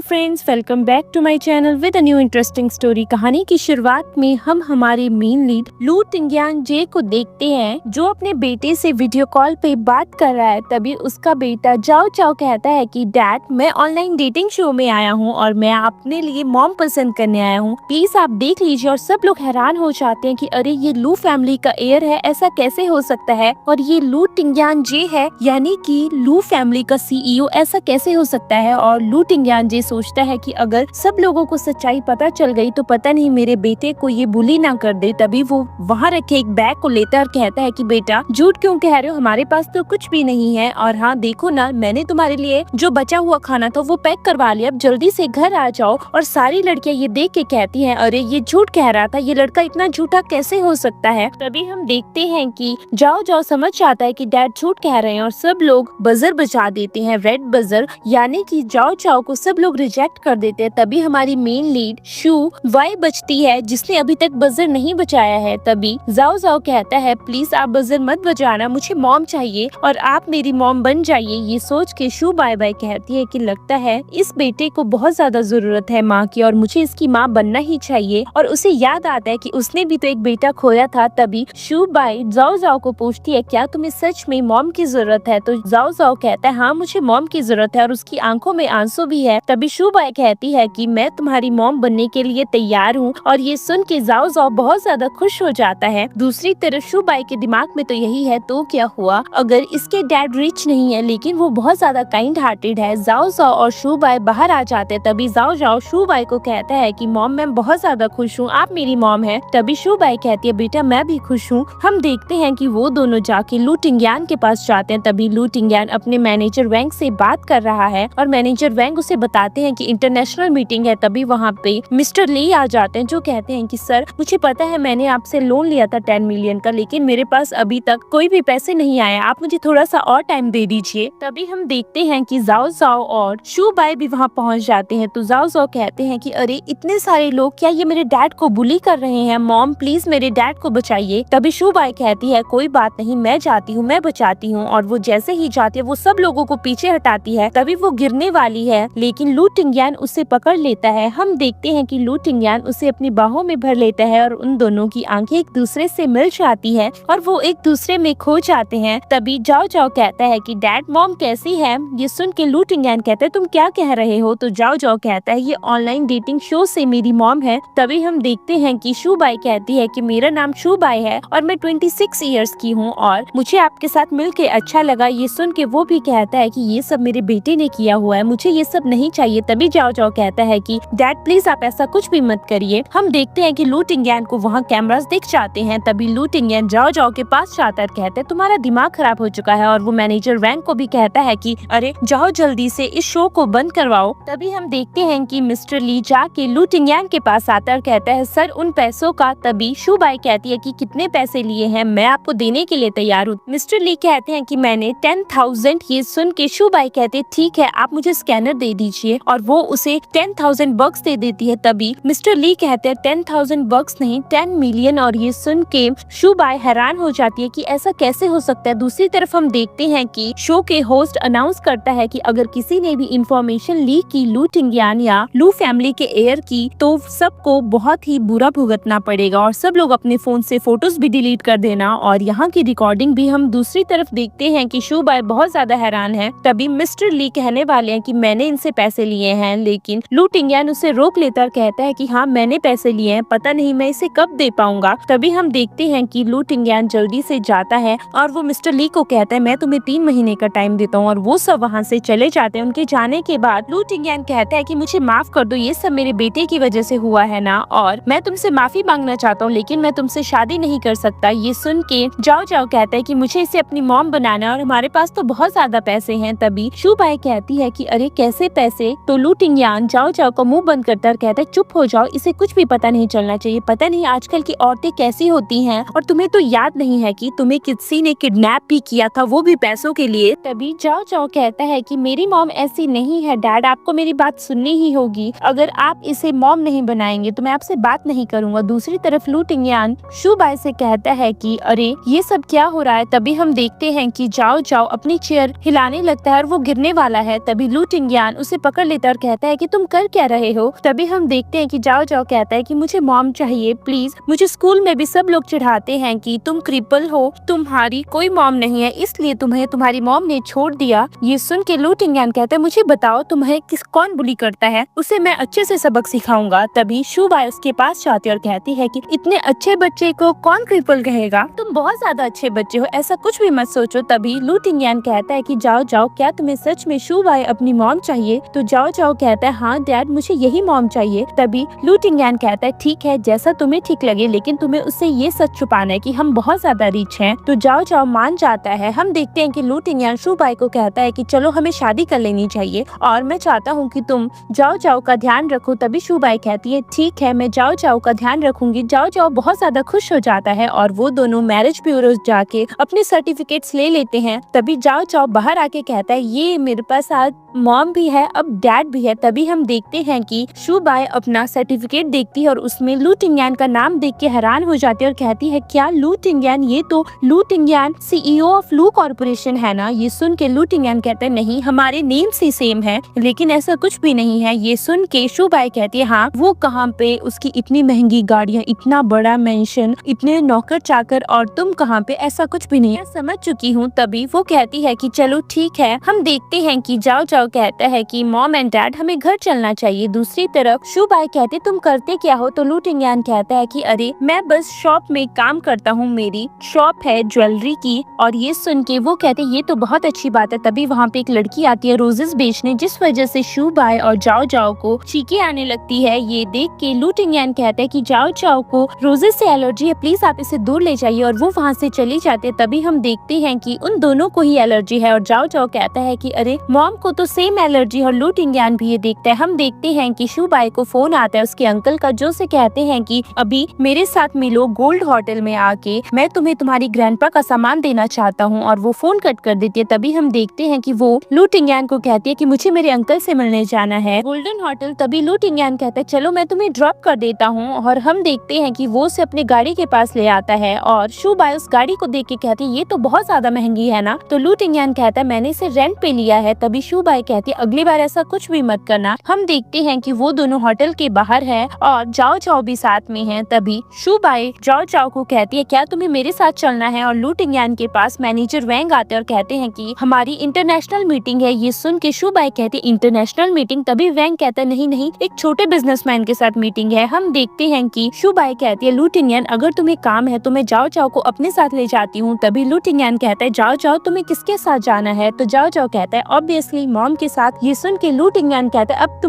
Friends, welcome back to my channel with a new interesting story. कहानी की शुरुआत में हम हमारे मेन लीड लू टिंग्यान जे को देखते हैं जो अपने बेटे से वीडियो कॉल पे बात कर रहा है। तभी उसका बेटा जाओ चाओ कहता है कि डैड, मैं ऑनलाइन डेटिंग शो में आया हूँ और मैं अपने लिए मॉम पसंद करने आया हूँ, प्लीज आप देख लीजिए। और सब लोग हैरान हो जाते हैं कि अरे ये लू फैमिली का एयर है, ऐसा कैसे हो सकता है। और ये लू टिंग्यान जे है, यानी कि लू फैमिली का CEO, ऐसा कैसे हो सकता है। और लू टिंग्यान जे सोचता है कि अगर सब लोगों को सच्चाई पता चल गई तो पता नहीं मेरे बेटे को ये बुली ना कर दे। तभी वो वहाँ रखे एक बैग को लेता है और कहता है कि बेटा झूठ क्यों कह रहे हो, हमारे पास तो कुछ भी नहीं है। और हाँ देखो ना, मैंने तुम्हारे लिए जो बचा हुआ खाना था वो पैक करवा लिया, अब जल्दी से घर आ जाओ। और सारी लड़कियां ये देख के कहती हैं अरे ये झूठ कह रहा था, ये लड़का इतना झूठा कैसे हो सकता है। तभी हम देखते हैं कि जाओ जाओ समझ जाता है कि डैड झूठ कह रहे हैं और सब लोग बजर बजा देते हैं, रेड बजर, यानी कि जाओ चाओ को सब लोग रिजेक्ट कर देते हैं। तभी हमारी मेन लीड शू वाई बचती है जिसने अभी तक बजर नहीं बचाया है। तभी जाओ जाओ कहता है प्लीज आप बजर मत बजाना, मुझे मॉम चाहिए और आप मेरी मॉम बन जाइए। ये सोच के शू बाय बाय कहती है कि लगता है इस बेटे को बहुत ज्यादा जरूरत है माँ की और मुझे इसकी माँ बनना ही चाहिए। और उसे याद आता है कि उसने भी तो एक बेटा खोया था। तभी शू बाय जाओ जाओ को पूछती है क्या तुम्हें सच में मॉम की जरूरत है। तो जाओ जाओ कहता है हाँ मुझे मॉम की जरूरत है और उसकी आंखों में आंसू भी है। तभी शू बाय कहती है कि मैं तुम्हारी मॉम बनने के लिए तैयार हूँ। और ये सुन के जाओ जाओ बहुत ज्यादा खुश हो जाता है। दूसरी तरफ शू बाय के दिमाग में तो यही है तो क्या हुआ अगर इसके डैड रिच नहीं है लेकिन वो बहुत ज्यादा काइंड हार्टेड है। जाओ जाओ और शू बाय बाहर आ जाते हैं। तभी जाओ जाओ शू बाय को कहता है कि मॉम मैं बहुत ज्यादा खुश हूँ, आप मेरी मॉम है। तभी शू बाय कहती है बेटा मैं भी खुश हूँ। हम देखते हैं कि वो दोनों जाके लू टिंग्यान के पास जाते हैं। तभी लू टिंग्यान अपने मैनेजर वैंग से बात कर रहा है और मैनेजर वैंग उसे बताते हैं कि इंटरनेशनल मीटिंग है। तभी वहाँ पे मिस्टर ली आ जाते हैं जो कहते हैं कि सर मुझे पता है मैंने आपसे लोन लिया था 10 मिलियन का, लेकिन मेरे पास अभी तक कोई भी पैसे नहीं आया, आप मुझे थोड़ा सा और टाइम दे दीजिए। तभी हम देखते हैं कि जाओ जाओ और शू बाय भी वहाँ पहुँच जाते हैं। तो जाओ जाओ कहते हैं कि अरे इतने सारे लोग, क्या ये मेरे डैड को बुली कर रहे हैं, मॉम प्लीज मेरे डैड को बचाइए। तभी शू बाय कहती है कोई बात नहीं, मैं जाती हूँ, मैं बचाती हूँ। और वो जैसे ही जाती है वो सब लोगों को पीछे हटाती है। तभी वो गिरने वाली है लेकिन लू टिंग्यान उसे पकड़ लेता है। हम देखते हैं कि लू टिंग्यान उसे अपनी बाहों में भर लेता है और उन दोनों की आंखें एक दूसरे से मिल जाती है और वो एक दूसरे में खो जाते हैं। तभी जाओ जाओ कहता है कि डैड मॉम कैसी है। ये सुन के लू टिंग्यान कहता है तुम क्या कह रहे हो। तो जाओ जाओ कहता है ये ऑनलाइन डेटिंग शो से मेरी मॉम है। तभी हम देखते हैं कि शू बाय कहती है कि मेरा नाम शू बाय है और मैं 26 इयर्स की हूँ और मुझे आपके साथ मिलके अच्छा लगा। ये सुन के वो भी कहता है कि ये सब मेरे बेटे ने किया हुआ है, मुझे ये सब नहीं चाहिए। तभी जाओ जाओ कहता है कि डैड प्लीज आप ऐसा कुछ भी मत करिए। हम देखते हैं कि लू टिंग्यान को वहाँ कैमरास दिख जाते हैं। तभी लू टिंग्यान जाओ जाओ के पास जाता है, कहता है तुम्हारा दिमाग खराब हो चुका है। और वो मैनेजर वैंग को भी कहता है कि अरे जाओ जल्दी से इस शो को बंद करवाओ। तभी हम देखते हैं कि मिस्टर ली जाके लू टिंग्यान के पास आता है, कहता है सर उन पैसों का। तभी शू बाय कहती है कि कितने पैसे लिए हैं, मैं आपको देने के लिए तैयार हूँ। मिस्टर ली कहते हैं कि मैंने 10,000। ये सुन के शू बाय कहते ठीक है आप मुझे स्कैनर दे दीजिए और वो उसे 10,000 बक्स दे देती है। तभी मिस्टर ली कहते हैं 10,000 बक्स नहीं 10 मिलियन। और ये सुन के शू बाय हैरान हो जाती है कि ऐसा कैसे हो सकता है। दूसरी तरफ हम देखते हैं कि शो के होस्ट अनाउंस करता है कि अगर किसी ने भी इंफॉर्मेशन लीक की लू टिंग्यान या लू फैमिली के एयर की तो सबको बहुत ही बुरा भुगतना पड़ेगा और सब लोग अपने फोन से फोटोज भी डिलीट कर देना और यहाँ की रिकॉर्डिंग भी। हम दूसरी तरफ देखते हैं कि शू बाय बहुत ज्यादा हैरान है। तभी मिस्टर ली कहने वाले हैं कि मैंने इनसे पैसे लिए हैं, लेकिन लू टिंग्यान उसे रोक लेता और कहता है कि हाँ मैंने पैसे लिए हैं, पता नहीं मैं इसे कब दे पाऊंगा। तभी हम देखते हैं कि लू टिंग्यान जल्दी से जाता है और वो मिस्टर ली को कहता है मैं तुम्हें 3 महीने का टाइम देता हूँ। और वो सब वहाँ से चले जाते हैं। उनके जाने के बाद लू टिंग्यान कहता है कि मुझे माफ कर दो, ये सब मेरे बेटे की वजह से हुआ है ना, और मैं तुमसे माफी मांगना चाहता हूँ लेकिन मैं तुमसे शादी नहीं कर सकता। ये सुन के जाओ जाओ कहता है कि मुझे इसे अपनी मॉम बनाना है और हमारे पास तो बहुत ज्यादा पैसे हैं। तभी शू बाय कहती है कि अरे कैसे पैसे। तो लू टिंग्यान जाओ जाओ का मुंह बंद करता है, कहता है चुप हो जाओ, इसे कुछ भी पता नहीं चलना चाहिए, पता नहीं आजकल की औरतें कैसी होती हैं और तुम्हें तो याद नहीं है कि तुम्हें किसी ने किडनैप भी किया था, वो भी पैसों के लिए। तभी जाओ जाओ कहता है कि मेरी मॉम ऐसी नहीं है डैड, आपको मेरी बात सुननी ही होगी, अगर आप इसे मॉम नहीं बनाएंगे तो मैं आपसे बात नहीं करूंगा। दूसरी तरफ लू टिंग्यान शू बाय से कहता है कि अरे ये सब क्या हो रहा है। तभी हम देखते हैं कि जाओ जाओ अपनी चेयर हिलाने लगता है और वो गिरने वाला है। तभी लू टिंग्यान उसे पकड़ लेता है और कहता है कि तुम कर क्या रहे हो। तभी हम देखते हैं कि जाओ जाओ कहता है कि मुझे मॉम चाहिए प्लीज। मुझे स्कूल में भी सब लोग चिढ़ाते हैं कि तुम क्रिपल हो, तुम्हारी कोई मॉम नहीं है, इसलिए तुम्हें तुम्हारी मॉम ने छोड़ दिया। ये सुन के लू टिंगयान कहता है मुझे बताओ तुम्हें कौन बुली करता है, उसे मैं अच्छे से सबक सिखाऊंगा। तभी शूबाई उसके पास जाती है और कहती है कि इतने अच्छे बच्चे को कौन क्रिपल कहेगा, तुम बहुत ज्यादा अच्छे बच्चे हो, ऐसा कुछ भी मत सोचो। तभी लू टिंगयान कहता है कि जाओ जाओ क्या तुम्हें सच में शूबाई अपनी मॉम चाहिए? तो जाओ जाओ कहता है हाँ डैड मुझे यही मॉम चाहिए। तभी लू टिंगयान कहता है ठीक है जैसा तुम्हें ठीक लगे, लेकिन तुम्हें उससे ये सच छुपाना है कि हम बहुत ज्यादा रिच हैं। तो जाओ जाओ मान जाता है। हम देखते हैं कि लू टिंगयान शूबाई को कहता है कि चलो हमें शादी कर लेनी चाहिए और मैं चाहता हूँ कि तुम जाओ जाओ का ध्यान रखो। तभी शूबाई कहती है ठीक है मैं जाओ जाओ का ध्यान रखूंगी। जाओ जाओ बहुत ज्यादा खुश हो जाता है और वो दोनों मैरिज ब्यूरो जाके अपने सर्टिफिकेट्स ले लेते हैं। तभी जाओ जाओ बाहर आके कहता है ये मेरे पास आज मॉम भी है अब डैड भी है। तभी हम देखते हैं कि शूबाई अपना सर्टिफिकेट देखती है और उसमें लू टिंगयान का नाम देख के हैरान हो जाती है और कहती है क्या लू टिंगयान, ये तो लू टिंगयान CEO ऑफ लू कॉर्पोरेशन है ना। ये सुन के लू टिंगयान कहते हैं नहीं हमारे नेम से सेम है, लेकिन ऐसा कुछ भी नहीं है। ये सुन के शूबाई कहती है हाँ वो कहाँ पे, उसकी इतनी महंगी गाड़ियाँ, इतना बड़ा मेंशन, इतने नौकर चाकर और तुम कहाँ पे, ऐसा कुछ भी नहीं है, समझ चुकी हूँ। तभी वो कहती है कि चलो ठीक है। हम देखते हैं कि जाओ जाओ कहता है कि मॉम एंड डैड हमें घर चलना चाहिए। दूसरी तरफ शूबाई कहते तुम करते क्या हो? तो लू टिंगयान कहता है कि अरे मैं बस शॉप में काम करता हूँ, मेरी शॉप है ज्वेलरी की। और ये सुन के वो कहते ये तो बहुत अच्छी बात है। तभी वहाँ पे एक लड़की आती है रोजेस बेचने, जिस वजह से शूबाई और जाओ जाओ को चीखें आने लगती है। ये देख के लू टिंगयान कहता है कि जाओ जाओ को रोजेस से एलर्जी है, प्लीज आप इसे दूर ले जाइए। और वो वहाँ से चली जाती है। तभी हम देखते हैं कि उन दोनों को ही एलर्जी है और जाओ जाओ कहता है कि अरे मॉम को तो सेम एलर्जी। और लू टिंगयान भी ये देखता है। हम देखते हैं कि शूबाई को फोन आता है उसके अंकल का, जो से कहते हैं कि अभी मेरे साथ मिलो गोल्ड होटल में आके, मैं तुम्हें तुम्हारी ग्रैंडपा का सामान देना चाहता हूँ। और वो फोन कट कर देती है। तभी हम देखते हैं कि वो लू टिंगयान को कहती है कि मुझे मेरे अंकल से मिलने जाना है गोल्डन होटल। तभी लू टिंगयान कहता है चलो मैं तुम्हें ड्रॉप कर देता हूँ। और हम देखते हैं कि वो उसे अपने गाड़ी के पास ले आता है और शूबाई उस गाड़ी को देख के कहती है ये तो बहुत ज्यादा महंगी है ना। तो लू टिंगयान कहता है मैंने इसे रेंट पे लिया है। तभी शूबाई कहती है अगली बार ऐसा कुछ भी मत करना। हम देखते हैं कि वो दोनों होटल के बाहर है और जाओ जाओ भी साथ में है। तभी शूबाई जाओ जाओ को कहती है क्या तुम्हें मेरे साथ चलना है? और लू टिंगयान के पास मैनेजर वैंग आते हैं और कहते हैं कि हमारी इंटरनेशनल मीटिंग है। ये सुन के शूबाई कहती है इंटरनेशनल मीटिंग? तभी वैंग कहता है नहीं नहीं एक छोटे बिजनेसमैन के साथ मीटिंग है। हम देखते हैं कि शूबाई कहती है लू टिंगयान अगर तुम्हें काम है तो मैं जाओ जाओ को अपने साथ ले जाती हूँ। तभी लू टिंगयान कहता है जाओ जाओ तुम्हें किसके साथ जाना है? तो जाओ जाओ कहता है ऑब्वियसली मॉम के साथ। ये सुन के लू टिंगयान कहता है अब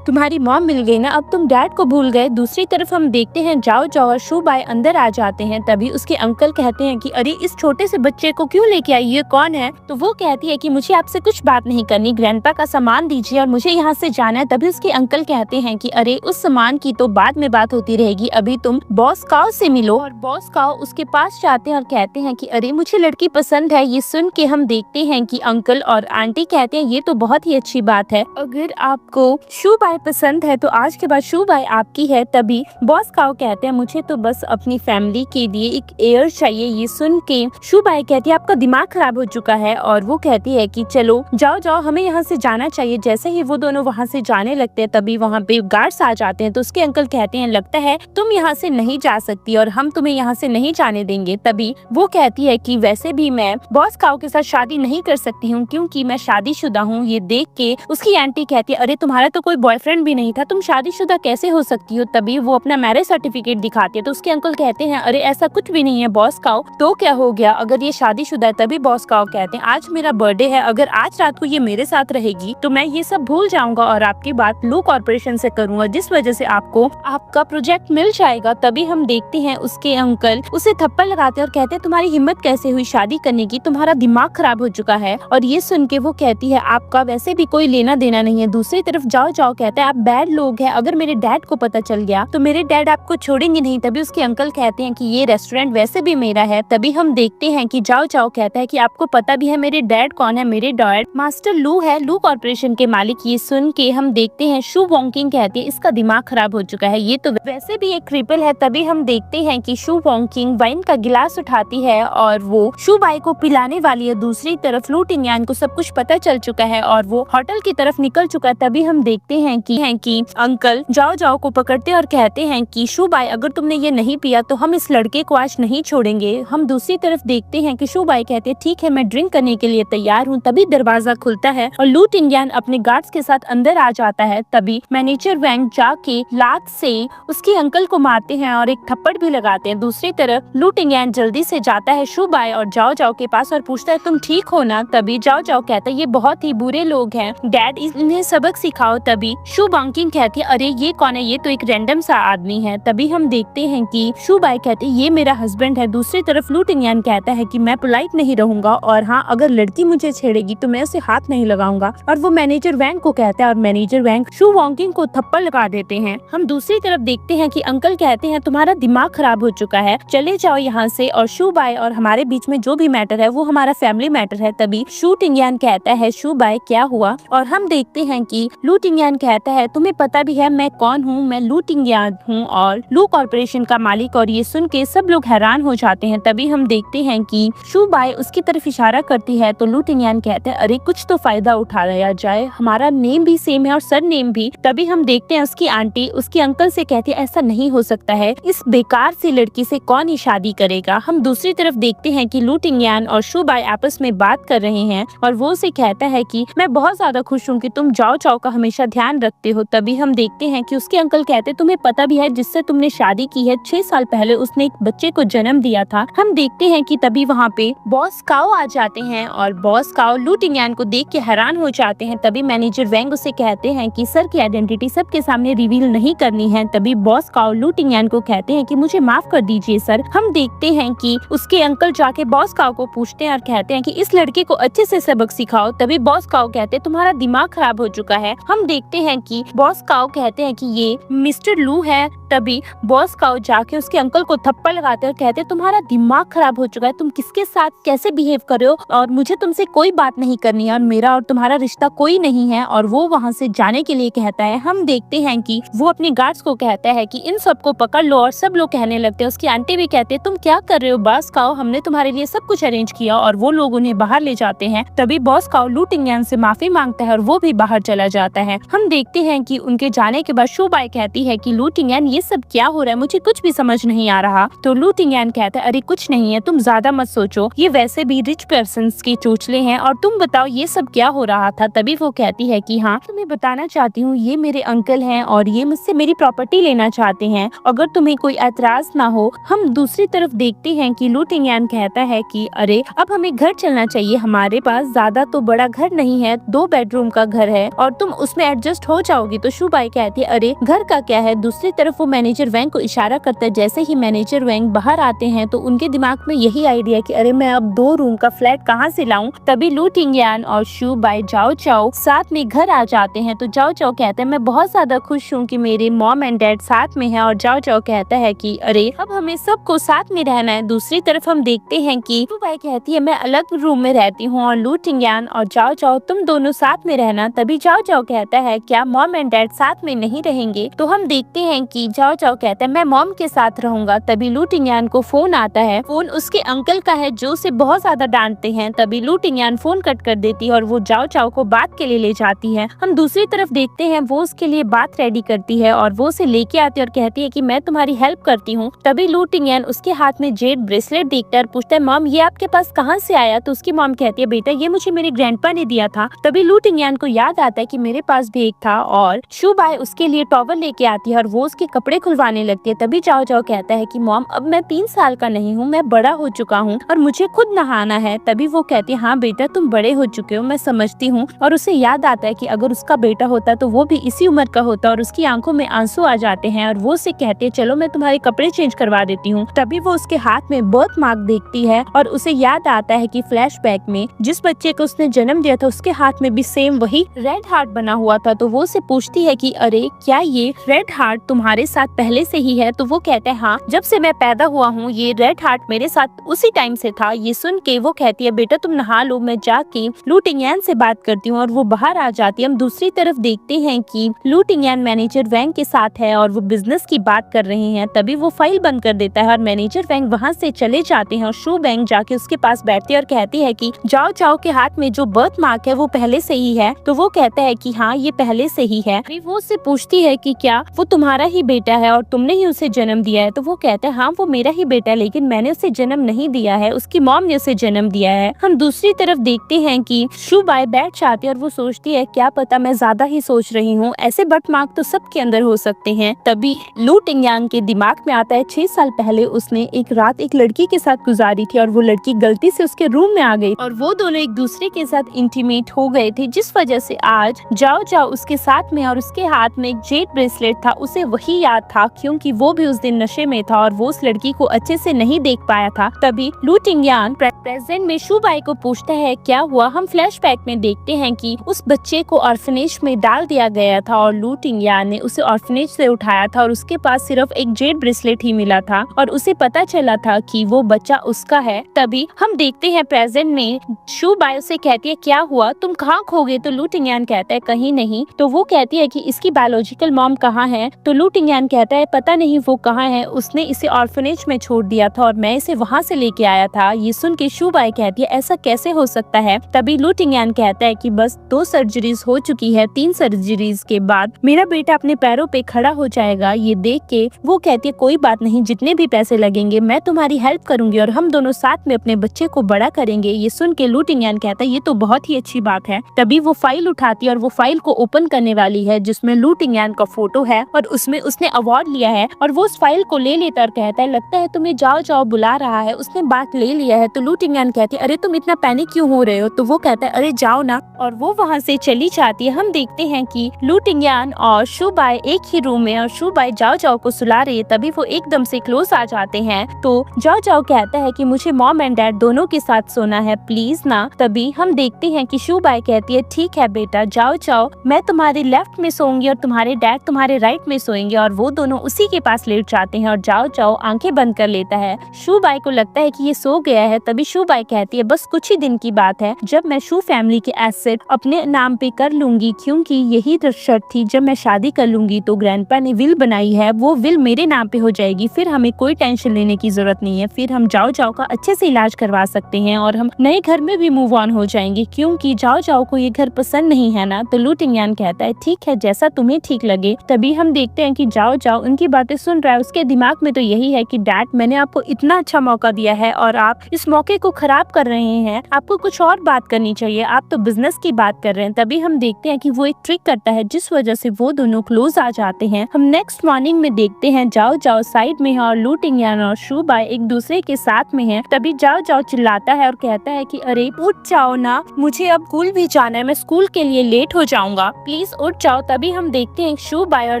तुम्हारी मॉम मिल गई ना, अब तुम डैड को भूल गए। दूसरी तरफ हम देखते हैं जाओ जाओ और शूबाई अंदर आ जाते हैं। तभी उसके अंकल कहते हैं कि अरे इस छोटे से बच्चे को क्यों लेके आई, ये कौन है? तो वो कहती है कि मुझे आपसे कुछ बात नहीं करनी, ग्रैंडपा का सामान दीजिए और मुझे यहाँ से जाना है। तभी उसके अंकल कहते हैं कि अरे उस सामान की तो बाद में बात होती रहेगी, अभी तुम बॉस काओ से मिलो। और बॉस काओ उसके पास जाते हैं और कहते हैं कि अरे मुझे लड़की पसंद है। ये सुन के हम देखते हैं कि अंकल और आंटी कहते हैं ये तो बहुत ही अच्छी बात है, अगर आपको शूबाई पसंद है तो आज के बाद शूबाई आपकी है। तभी बॉस काओ कहते हैं मुझे तो बस अपनी फैमिली के लिए एक हेयर चाहिए। ये सुन के शूबाई कहती है आपका दिमाग खराब हो चुका है। और वो कहती है कि चलो जाओ जाओ हमें यहाँ से जाना चाहिए। जैसे ही वो दोनों वहाँ से जाने लगते हैं तभी वहाँ पे गार्ड्स आ जाते हैं। तो उसके अंकल कहते हैं लगता है तुम यहाँ से नहीं जा सकती और हम तुम्हें यहाँ से नहीं जाने देंगे। तभी वो कहती है कि वैसे भी मैं बॉस काओ के साथ शादी नहीं कर सकती हूँ क्योंकि मैं शादीशुदा हूँ। ये देख के उसकी आंटी कहती है अरे तुम्हारा तो कोई बॉयफ्रेंड भी नहीं था, तुम शादीशुदा कैसे हो सकती हो? तभी वो अपना मैरिज सर्टिफिकेट दिखाती है। तो उसके अंकल कहते हैं अरे ऐसा कुछ भी नहीं है बॉस काओ, तो क्या हो गया अगर ये शादीशुदा है? तभी बॉस काओ कहते हैं आज मेरा बर्थडे है, अगर आज रात को ये मेरे साथ रहेगी तो मैं ये सब भूल जाऊंगा और आपकी बात लू कॉर्पोरेशन से करूंगा, जिस वजह से आपको आपका प्रोजेक्ट मिल जाएगा। तभी हम देखते हैं उसके अंकल उसे थप्पड़ लगाते हैं और कहते हैं तुम्हारी हिम्मत कैसे हुई शादी करने की, तुम्हारा दिमाग खराब हो चुका है। और ये सुन के वो कहती है आपका वैसे भी कोई लेना देना नहीं है। दूसरी तरफ जाओ जाओ कहता है आप बैड लोग हैं, अगर मेरे डैड को पता चल गया तो मेरे डैड आपको छोड़ेंगे नहीं। तभी उसके अंकल कहते हैं कि ये रेस्टोरेंट वैसे भी मेरा है। तभी हम देखते हैं कि जाओ जाओ कहता है कि आपको पता भी है मेरे डैड कौन है? मेरे डैड मास्टर लू है, लू कॉर्पोरेशन के मालिक। ये सुन के हम देखते हैं शू वॉन्किंग कहती है इसका दिमाग खराब हो चुका है, ये तो वैसे भी एक क्रिपल है। तभी हम देखते हैं कि शू वॉन्किंग वाइन का गिलास उठाती है और वो शूबाई को पिलाने वाली है। दूसरी तरफ लू टिंगयान को सब कुछ पता चल चुका है और वो होटल की तरफ निकल चुका है। तभी हम देखते हैं कि अंकल जाओ जाओ को पकड़ते और कहते हैं कि शुबाई अगर तुमने ये नहीं पिया तो हम इस लड़के को आज नहीं छोड़ेंगे। हम दूसरी तरफ देखते हैं कि शुबाई कहते हैं ठीक है मैं ड्रिंक करने के लिए तैयार हूँ। तभी दरवाजा खुलता है और लू टिंगियान अपने गार्ड्स के साथ अंदर आ जाता है। तभी मैनेजर वैंग जाके लात से उसके अंकल को मारते हैं और एक थप्पड़ भी लगाते हैं। दूसरी तरफ लू टिंगियान जल्दी से जाता है शुबाई और जाओ जाओ के पास और पूछता है तुम ठीक हो ना। तभी जाओ जाओ कहता है ये बहुत ही बुरे लोग हैं डैड, इन्हें सबक सिखाओ। तभी शू बॉन्किंग कहती है अरे ये कौन है, ये तो एक रैंडम सा आदमी है। तभी हम देखते हैं कि शुबाई कहती है ये मेरा हस्बैंड है। दूसरी तरफ लू टिंगियान कहता है कि मैं पोलाइट नहीं रहूंगा और हाँ अगर लड़की मुझे छेड़ेगी तो मैं उसे हाथ नहीं लगाऊंगा। और वो मैनेजर वैंग को कहता है और मैनेजर वैंग शू बॉन्किंग को थप्पड़ लगा देते हैं। हम दूसरी तरफ देखते हैं कि अंकल कहते हैं तुम्हारा दिमाग खराब हो चुका है, चले जाओ यहाँ से। और शुबाई और हमारे बीच में जो भी मैटर है वो हमारा फैमिली मैटर है। तभी शू टिंगियान कहता है शुबाई क्या हुआ। और हम देखते हैं कि लू टिंगियान कहता है तुम्हें पता भी है मैं कौन हूँ, मैं लू टिंगियान हूँ और लू कॉर्पोरेशन का मालिक। और ये सुन के सब लोग हैरान हो जाते हैं। तभी हम देखते हैं कि शुबाई उसकी तरफ इशारा करती है तो लू टिंगियान कहते हैं अरे कुछ तो फायदा उठा लिया जाए, हमारा नेम भी सेम है और सर नेम भी। तभी हम देखते हैं उसकी आंटी उसके अंकल से कहती है ऐसा नहीं हो सकता है, इस बेकार सी लड़की से कौन ही शादी करेगा। हम दूसरी तरफ देखते हैं कि लू टिंगियान और शुबाई आपस में बात कर रहे हैं और वो उसे कहता है कि मैं बहुत ज्यादा खुश हूँ कि तुम जाओ जाओ का हमेशा ध्यान रखते हो। तभी हम देखते हैं कि उसके अंकल कहते तुम्हें पता भी है जिससे तुमने शादी की है 6 साल पहले उसने एक बच्चे को जन्म दिया था। हम देखते हैं कि तभी वहाँ पे बॉस काओ आ जाते हैं और बॉस काओ लू टिंगियान को देख के हैरान हो जाते हैं। तभी मैनेजर वैंग उसे कहते हैं कि सर की आइडेंटिटी सबके सामने रिवील नहीं करनी है। तभी बॉस काओ लू टिंगियान को कहते हैं कि मुझे माफ कर दीजिए सर। हम देखते हैं कि उसके अंकल जाके बॉस काओ को पूछते हैं और कहते हैं कि इस लड़के को अच्छे से सबक सिखाओ। तभी बॉस काओ कहते हैं तुम्हारा दिमाग खराब हो चुका है। हम देखते हैं कि बॉस काओ कहते हैं कि ये मिस्टर लू है। तभी बॉस काओ जाके उसके अंकल को थप्पड़ लगाते और कहते तुम्हारा दिमाग खराब हो चुका है, तुम किसके साथ कैसे बिहेव कर रहे हो और मुझे तुमसे कोई बात नहीं करनी है और मेरा और तुम्हारा रिश्ता कोई नहीं है। और वो वहाँ से जाने के लिए कहता है। हम देखते हैं कि वो अपने गार्ड्स को कहता है कि इन सबको पकड़ लो और सब लोग कहने लगते हैं। उसकी आंटी भी कहते हैं तुम क्या कर रहे हो बॉस काओ, हमने तुम्हारे लिए सब कुछ अरेंज किया। और वो लोग उन्हें बाहर ले जाते हैं। तभी बॉस काओ लू टिंगियान से माफी मांगता है और वो भी बाहर चला जाता है। हम देखते हैं कि उनके जाने के बाद शुबाई कहती है कि लू टिंगियान ये सब क्या हो रहा है, मुझे कुछ भी समझ नहीं आ रहा। तो लू टिंगियान कहता है अरे कुछ नहीं है, तुम ज्यादा मत सोचो, ये वैसे भी रिच पर्सन्स के चोचले हैं और तुम बताओ ये सब क्या हो रहा था। तभी वो कहती है कि हाँ तुम्हें बताना चाहती हूँ, ये मेरे अंकल हैं और ये मुझसे मेरी प्रॉपर्टी लेना चाहते हैं, अगर तुम्हें कोई एतराज ना हो। हम दूसरी तरफ देखते हैं कि लू टिंगियान कहता है कि अरे अब हमें घर चलना चाहिए, हमारे पास ज्यादा तो बड़ा घर नहीं है, 2 बेडरूम का घर है और तुम उसमें एडजस्ट हो जाओगी। तो शुबाई कहती है अरे घर का क्या है। दूसरी तरफ वो मैनेजर वैंग को इशारा करता है। जैसे ही मैनेजर वैंग बाहर आते हैं तो उनके दिमाग में यही आइडिया कि अरे मैं अब 2 रूम का फ्लैट कहाँ से लाऊं। तभी लू टिंगियान और शुबाई जाओ जाओ साथ में घर आ जाते हैं। तो जाओ जाओ कहते हैं मैं बहुत ज्यादा खुश हूँ कि मेरे मॉम एंड डैड साथ में है। और जाओ जाओ कहता है कि अरे अब हमें सबको साथ में रहना है। दूसरी तरफ हम देखते हैं कि शुबाई कहती है मैं अलग रूम में रहती हूँ और लू टिंगियान और जाओ जाओ तुम दोनों साथ में रहना। तभी जाओ जाओ कहता है क्या मॉम एंड डैड साथ में नहीं रहेंगे। तो हम देखते हैं कि जाओ जाओ कहता है मैं मॉम के साथ रहूंगा। तभी लू टिंगियान को फोन आता है। फोन उसके अंकल का है जो उसे बहुत ज्यादा डांटते हैं। तभी लू टिंगियान फोन कट कर देती है और वो जाओ जाओ को बात के लिए ले जाती है। हम दूसरी तरफ देखते हैं वो उसके लिए बात रेडी करती है और वो उसे लेके आती है और कहती है कि मैं तुम्हारी हेल्प करती हूँ। तभी लू टिंगियान उसके हाथ में जेड ब्रेसलेट देखता है, पूछता है मॉम ये आपके पास कहाँ से आया। तो उसकी मॉम कहती है बेटा ये मुझे मेरे ग्रैंडपा ने दिया था। तभी लू टिंगियान को याद आता है कि मेरे पास भी एक था और शुबाई उसके लिए टॉवल लेके आती है और वो उसके कपड़े खुलवाने लगती है। तभी जाओ जाओ कहता है कि मॉम अब मैं 3 साल का नहीं हूँ, मैं बड़ा हो चुका हूँ और मुझे खुद नहाना है। तभी वो कहती है हाँ बेटा तुम बड़े हो चुके हो, मैं समझती हूँ। और उसे याद आता है कि अगर उसका बेटा होता तो वो भी इसी उम्र का होता और उसकी आंखों में आंसू आ जाते हैं और वो उसे कहते हैं चलो मैं तुम्हारे कपड़े चेंज करवा देती हूँ। तभी वो उसके हाथ में बर्थ मार्क देखती है और उसे याद आता है कि फ्लैशबैक में जिस बच्चे को उसने जन्म दिया था उसके हाथ में भी सेम वही रेड हार्ट बना हुआ था। तो वो उसे पूछती है कि अरे क्या ये रेड हार्ट तुम्हारे साथ पहले से ही है। तो वो कहता है हाँ जब से मैं पैदा हुआ हूँ ये रेड हार्ट मेरे साथ उसी टाइम से था। ये सुन के वो कहती है बेटा तुम नहा लो, मैं जाके लू टिंगियान से बात करती हूँ। और वो बाहर आ जाती है। हम दूसरी तरफ देखते हैं कि लू टिंगियान मैनेजर वैंग के साथ है और वो बिजनेस की बात कर रहे हैं। तभी वो फाइल बंद कर देता है और मैनेजर वैंग वहाँ से चले जाते हैं और शू बैंग जाके उसके पास बैठती है और कहती है कि जाओ जाओ के हाथ में जो बर्थ मार्क है वो पहले से ही है। तो तो वो कहता है कि हाँ ये पहले से ही है। फिर वो उससे पूछती है कि क्या वो तुम्हारा ही बेटा है और तुमने ही उसे जन्म दिया है? तो वो कहता है हाँ वो मेरा ही बेटा है, लेकिन मैंने उसे जन्म नहीं दिया है, उसकी मॉम ने उसे जन्म दिया है। हम दूसरी तरफ देखते हैं कि शुबाई बैठ जाती है और वो सोचती है क्या पता मैं ज्यादा ही सोच रही हूँ, ऐसे बटमार्क तो सबके अंदर हो सकते हैं। तभी लू टिंगयांग के दिमाग में आता है 6 साल पहले उसने एक रात एक लड़की के साथ गुजारी थी और वो लड़की गलती से उसके रूम में आ गई और वो दोनों एक दूसरे के साथ इंटीमेट हो गए थे, जिस वजह से आज जाओ जाओ उसके साथ में और उसके हाथ में एक जेड ब्रेसलेट था, उसे वही याद था क्योंकि वो भी उस दिन नशे में था और वो उस लड़की को अच्छे से नहीं देख पाया था। तभी लू टिंगयांग प्रेजेंट में शुबाई को पूछता है क्या हुआ। हम फ्लैशबैक में देखते हैं कि उस बच्चे को ऑर्फनेज में डाल दिया गया था और लू टिंगयांग ने उसे ऑर्फनेज से उठाया था और उसके पास सिर्फ एक जेड ब्रेसलेट ही मिला था और उसे पता चला था कि वो बच्चा उसका है। तभी हम देखते हैं प्रेजेंट में शुबाई से कहती है क्या हुआ, तुम कहाँ खो गए? तो लू टिंगयांग कहता है कहीं नहीं। तो वो कहती है कि इसकी बायोलॉजिकल मॉम कहाँ है? तो लू टिंगयांग कहता है पता नहीं वो कहाँ है, उसने इसे ऑर्फनेज में छोड़ दिया था और मैं इसे वहाँ से लेके आया था। ये सुन के शुबाई कहती है ऐसा कैसे हो सकता है? तभी लू टिंगयांग कहता है कि बस 2 सर्जरीज हो चुकी है, 3 सर्जरीज के बाद मेरा बेटा अपने पैरों पे खड़ा हो जाएगा। ये देख के वो कहती है कोई बात नहीं, जितने भी पैसे लगेंगे मैं तुम्हारी हेल्प करूंगी और हम दोनों साथ में अपने बच्चे को बड़ा करेंगे। ये सुन के लू टिंगयांग कहता है ये तो बहुत ही अच्छी बात है। तभी वो फाइल उठाती है और वो फाइल को ओपन करने वाली है जिसमें लू टिंगयांग का फोटो है और उसमें उसने अवार्ड लिया है और वो उस फाइल को ले लेता और कहता है लगता है तुम्हें जाओ जाओ बुला रहा है, उसने बात ले लिया है। तो लू टिंगयांग कहती है अरे तुम इतना पैनिक क्यों हो रहे हो? तो वो कहता है अरे जाओ ना, और वो वहाँ से चली जाती है। हम देखते हैं कि लू टिंगयांग और शुबाई एक ही रूम में और शुबाई जाओ जाओ को सुला रही है। तभी वो एकदम से क्लोज आ जाते हैं तो जाओ जाओ कहता है कि मुझे मॉम एंड डैड दोनों के साथ सोना है, प्लीज ना। तभी हम देखते हैं कि शुबाई कहती है ठीक है बेटा जाओ जाओ, मैं तुम्हारे लेफ्ट में सोऊंगी और तुम्हारे डैड तुम्हारे राइट में सोएंगे। और वो दोनों उसी के पास लेट जाते हैं और जाओ जाओ आंखें बंद कर लेता है। शुबाई को लगता है कि ये सो गया है। तभी शुबाई कहती है बस कुछ ही दिन की बात है जब मैं शू फैमिली के एसेट अपने नाम पे कर लूंगी, क्योंकि यही शर्त थी जब मैं शादी कर लूंगी तो ग्रैंडपा ने विल बनाई है, वो विल मेरे नाम पे हो जाएगी, फिर हमें कोई टेंशन लेने की जरूरत नहीं है, फिर हम जाओ जाओ का अच्छे से इलाज करवा सकते हैं और हम नए घर में भी मूव ऑन हो जाएंगे, क्योंकि जाओ जाओ को ये घर पसंद नहीं है ना। तो लू टिंगयांग कहता है ठीक है जैसा तुम्हें ठीक लगे। तभी हम देखते हैं कि जाओ जाओ उनकी बातें सुन रहा है, उसके दिमाग में तो यही है कि डैड मैंने आपको इतना अच्छा मौका दिया है और आप इस मौके को खराब कर रहे हैं, आपको कुछ और बात करनी चाहिए, आप तो बिजनेस की बात कर रहे हैं। तभी हम देखते हैं कि वो एक ट्रिक करता है जिस वजह से वो दोनों क्लोज आ जाते हैं। हम नेक्स्ट मॉर्निंग में देखते हैं जाओ जाओ साइड में है और लू टिंगयांग और शुबाई एक दूसरे के साथ में है। तभी जाओ जाओ चिल्लाता है और कहता है कि अरे उठ जाओ ना, मुझे अब स्कूल भी जाना है, मैं स्कूल के लिए लेट हो जाऊंगा, प्लीज उठ जाओ। तभी हम देखते हैं शुबाई और